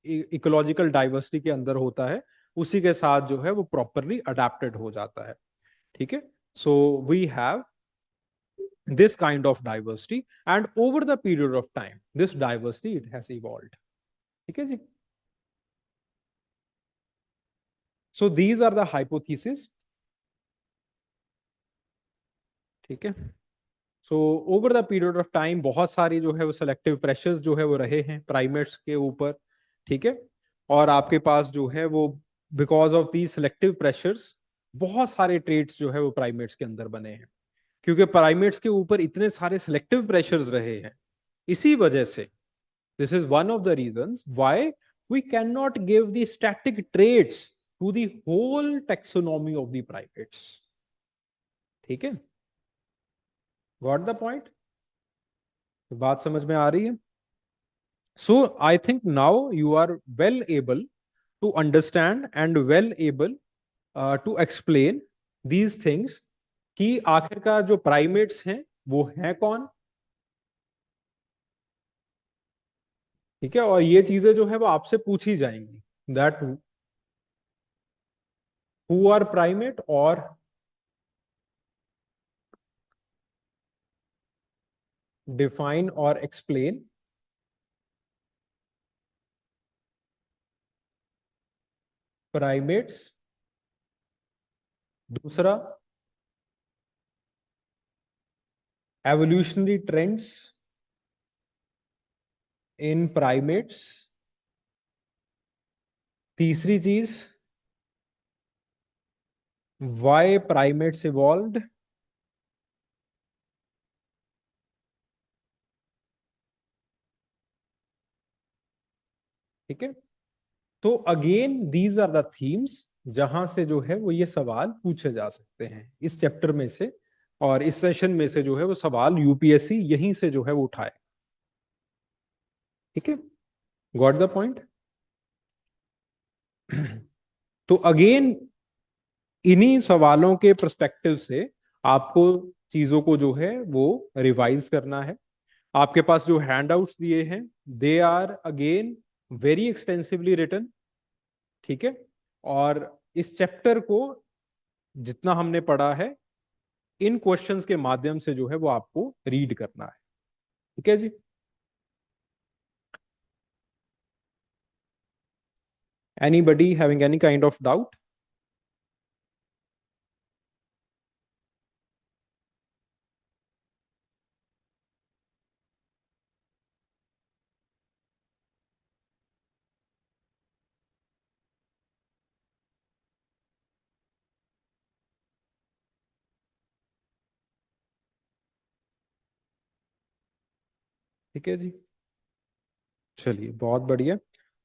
इकोलॉजिकल डाइवर्सिटी के अंदर होता है उसी के साथ जो है वो प्रॉपरली अडेप्टेड हो जाता है। ठीक है, so we have this kind of diversity, and over the period of time this diversity it has evolved. ठीक है जी, so these are the hypotheses. ठीक है, so over the period of time बहुत सारी जो है वो selective pressures जो है वो रहे हैं primates के ऊपर। ठीक है, और आपके पास जो है वो because of these selective pressures बहुत सारे traits जो है वो primates के अंदर बने हैं, क्योंकि प्राइमेट्स के ऊपर इतने सारे सिलेक्टिव प्रेशर्स रहे हैं। इसी वजह से this is one of the reasons why we can not give the static traits to the whole taxonomy of the primates. ठीक है, गॉट द पॉइंट? बात समझ में आ रही है? So I think now you are well able to understand and well able to explain these things कि आखिरकार जो प्राइमेट्स हैं वो हैं कौन। ठीक है, और ये चीजें जो है वो आपसे पूछी जाएंगी, दैट हु आर प्राइमेट, और डिफाइन और एक्सप्लेन प्राइमेट्स। दूसरा, एवोल्यूशनरी ट्रेंड्स इन प्राइमेट्स। तीसरी चीज, व्हाई प्राइमेट्स इवॉल्व्ड। ठीक है, तो again these are the themes जहां से जो है वो ये सवाल पूछे जा सकते हैं इस चैप्टर में से, और इस सेशन में से जो है वो सवाल यूपीएससी यहीं से जो है वो उठाए। ठीक है, गॉट द पॉइंट? तो अगेन इन्हीं सवालों के पर्सपेक्टिव से आपको चीजों को जो है वो रिवाइज करना है। आपके पास जो हैंडआउट्स दिए हैं they are again very extensively written. ठीक है, और इस चैप्टर को जितना हमने पढ़ा है इन क्वेश्चंस के माध्यम से जो है वो आपको रीड करना है। ठीक है जी, Anybody having any kind of doubt? ठीक है जी, चलिए बहुत बढ़िया।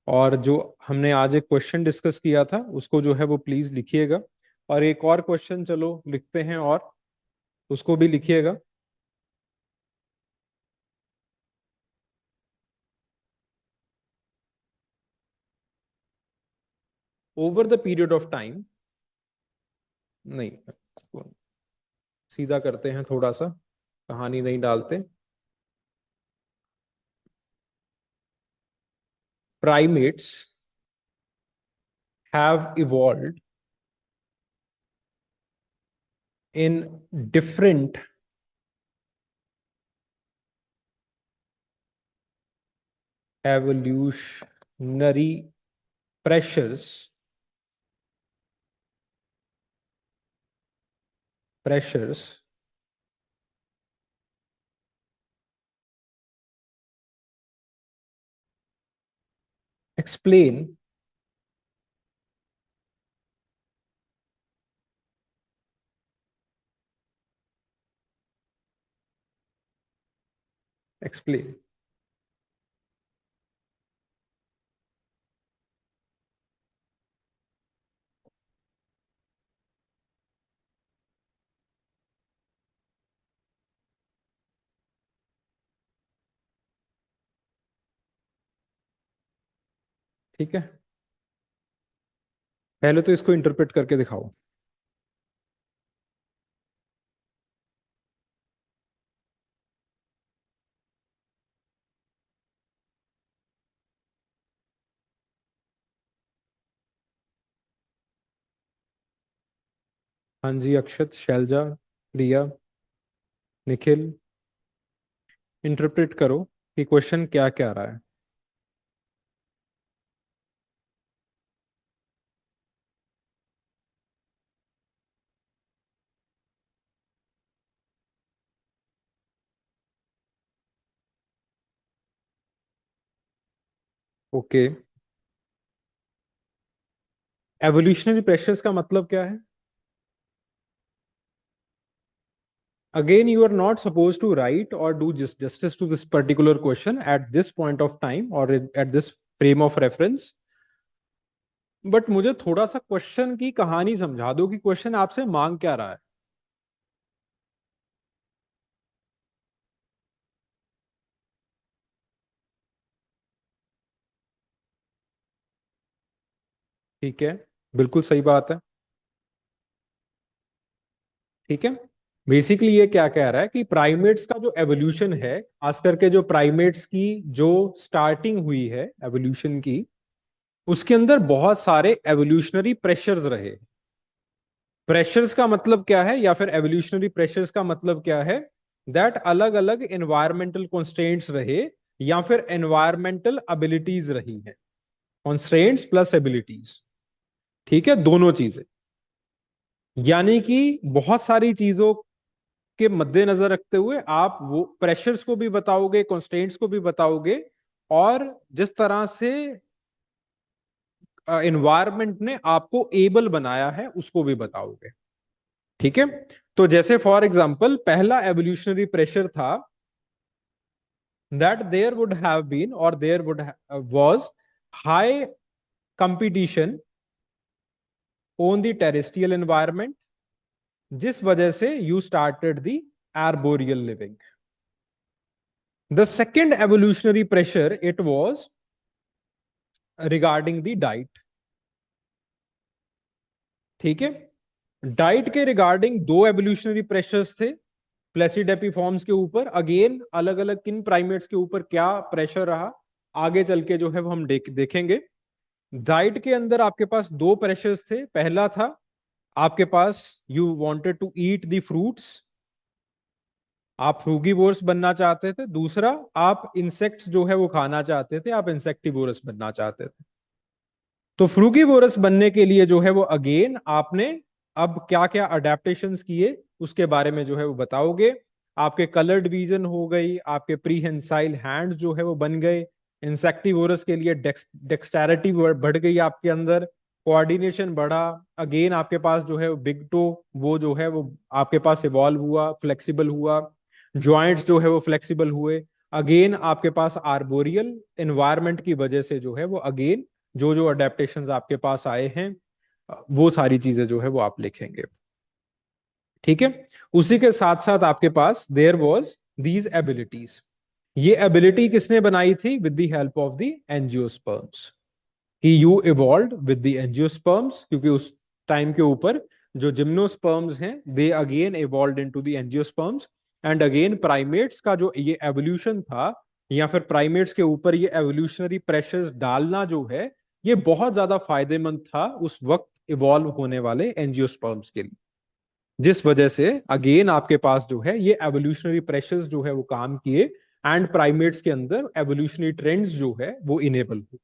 और जो हमने आज एक क्वेश्चन डिस्कस किया था उसको जो है वो प्लीज लिखिएगा, और एक और क्वेश्चन चलो लिखते हैं और उसको भी लिखिएगा। Over the period of time, नहीं सीधा करते हैं, थोड़ा सा कहानी नहीं डालते। Primates have evolved in different evolutionary pressures explain explain ठीक है, पहले तो इसको इंटरप्रेट करके दिखाओ। हाँ जी, अक्षत, शैलजा, प्रिया, निखिल, इंटरप्रेट करो कि क्वेश्चन क्या क्या रहा है। ओके, एवोल्यूशनरी प्रेशर्स का मतलब क्या है? Again, you are not supposed to write or do just justice to this particular question at this point of time or at this frame of reference. But मुझे थोड़ा सा क्वेश्चन की कहानी समझा दो कि क्वेश्चन आपसे मांग क्या रहा है। ठीक है, बिल्कुल सही बात है। ठीक है, बेसिकली ये क्या कह रहा है कि प्राइमेट्स का जो एवोल्यूशन है, खास करके जो प्राइमेट्स की जो स्टार्टिंग हुई है एवोल्यूशन की, उसके अंदर बहुत सारे एवोल्यूशनरी प्रेशर्स रहे। प्रेशर्स का मतलब क्या है, या फिर एवोल्यूशनरी प्रेशर्स का मतलब क्या है? दैट अलग अलग एनवायरमेंटल कॉन्स्ट्रेंट्स रहे या फिर एनवायरमेंटल एबिलिटीज रही हैं। कॉन्स्ट्रेंट्स प्लस एबिलिटीज, ठीक है, दोनों चीजें। यानी कि बहुत सारी चीजों के मद्देनजर रखते हुए आप वो प्रेशर्स को भी बताओगे, कॉन्स्ट्रेंट्स को भी बताओगे, और जिस तरह से एनवायरमेंट ने आपको एबल बनाया है उसको भी बताओगे। ठीक है, तो जैसे फॉर एग्जांपल पहला एवोल्यूशनरी प्रेशर था that there would have been और there would was high competition on the terrestrial environment, जिस वजह से you started the arboreal living. The second evolutionary pressure it was regarding the diet. ठीक है, diet के regarding दो evolutionary pressures थे प्लेसिडेपिफॉर्म्स के ऊपर। अगेन अलग अलग किन प्राइमेट्स के ऊपर क्या प्रेशर रहा आगे चल के जो है वो हम देखेंगे। डाइट के अंदर आपके पास दो प्रेशर्स थे। पहला था आपके पास you wanted to eat the fruits, आप फ्रूगीवोरस बनना चाहते थे। दूसरा, आप इंसेक्ट्स जो है वो खाना चाहते थे, आप इंसेक्टिवोरस बनना चाहते थे। तो फ्रूगीवोरस बनने के लिए जो है वो अगेन आपने अब क्या क्या अडेप्टेशंस किए उसके बारे में जो है वो बताओगे। आपके कलर्ड विजन हो गई, आपके प्रीहेंसाइल हैंड्स जो है वो बन गए, इंसेक्टिवोरस के लिए डेक्सटेरिटी बढ़ गई आपके अंदर, कोऑर्डिनेशन बढ़ा, अगेन आपके पास जो है बिग टो वो जो है वो आपके पास इवॉल्व हुआ, फ्लेक्सिबल हुआ, जॉइंट्स जो है वो फ्लेक्सिबल हुए, अगेन आपके पास आर्बोरियल एनवायरनमेंट की वजह से जो है वो अगेन जो जो अडेप्टेशंस आपके पास आए हैं वो सारी चीजें जो है वो आप लिखेंगे। ठीक है, उसी के साथ साथ आपके पास देयर वाज दीज एबिलिटीज। ये एबिलिटी किसने बनाई थी? With the help of the angiosperms. कि you evolve with the angiosperms, क्योंकि उस टाइम के ऊपर जो जिम्नोस्पर्म्स हैं they again evolve into the angiosperms. And again primates का जो ये एवोल्यूशन था, या फिर प्राइमेट्स के ऊपर ये एवोल्यूशनरी प्रेशर्स डालना जो है, ये बहुत ज्यादा फायदेमंद था उस वक्त इवॉल्व होने वाले एंजियोस्पर्म्स के लिए, जिस वजह से अगेन आपके पास जो है ये एवोल्यूशनरी प्रेशर्स जो है वो काम किए एंड प्राइमेट्स के अंदर एवोल्यूशनरी ट्रेंड्स जो है वो इनेबल हुए।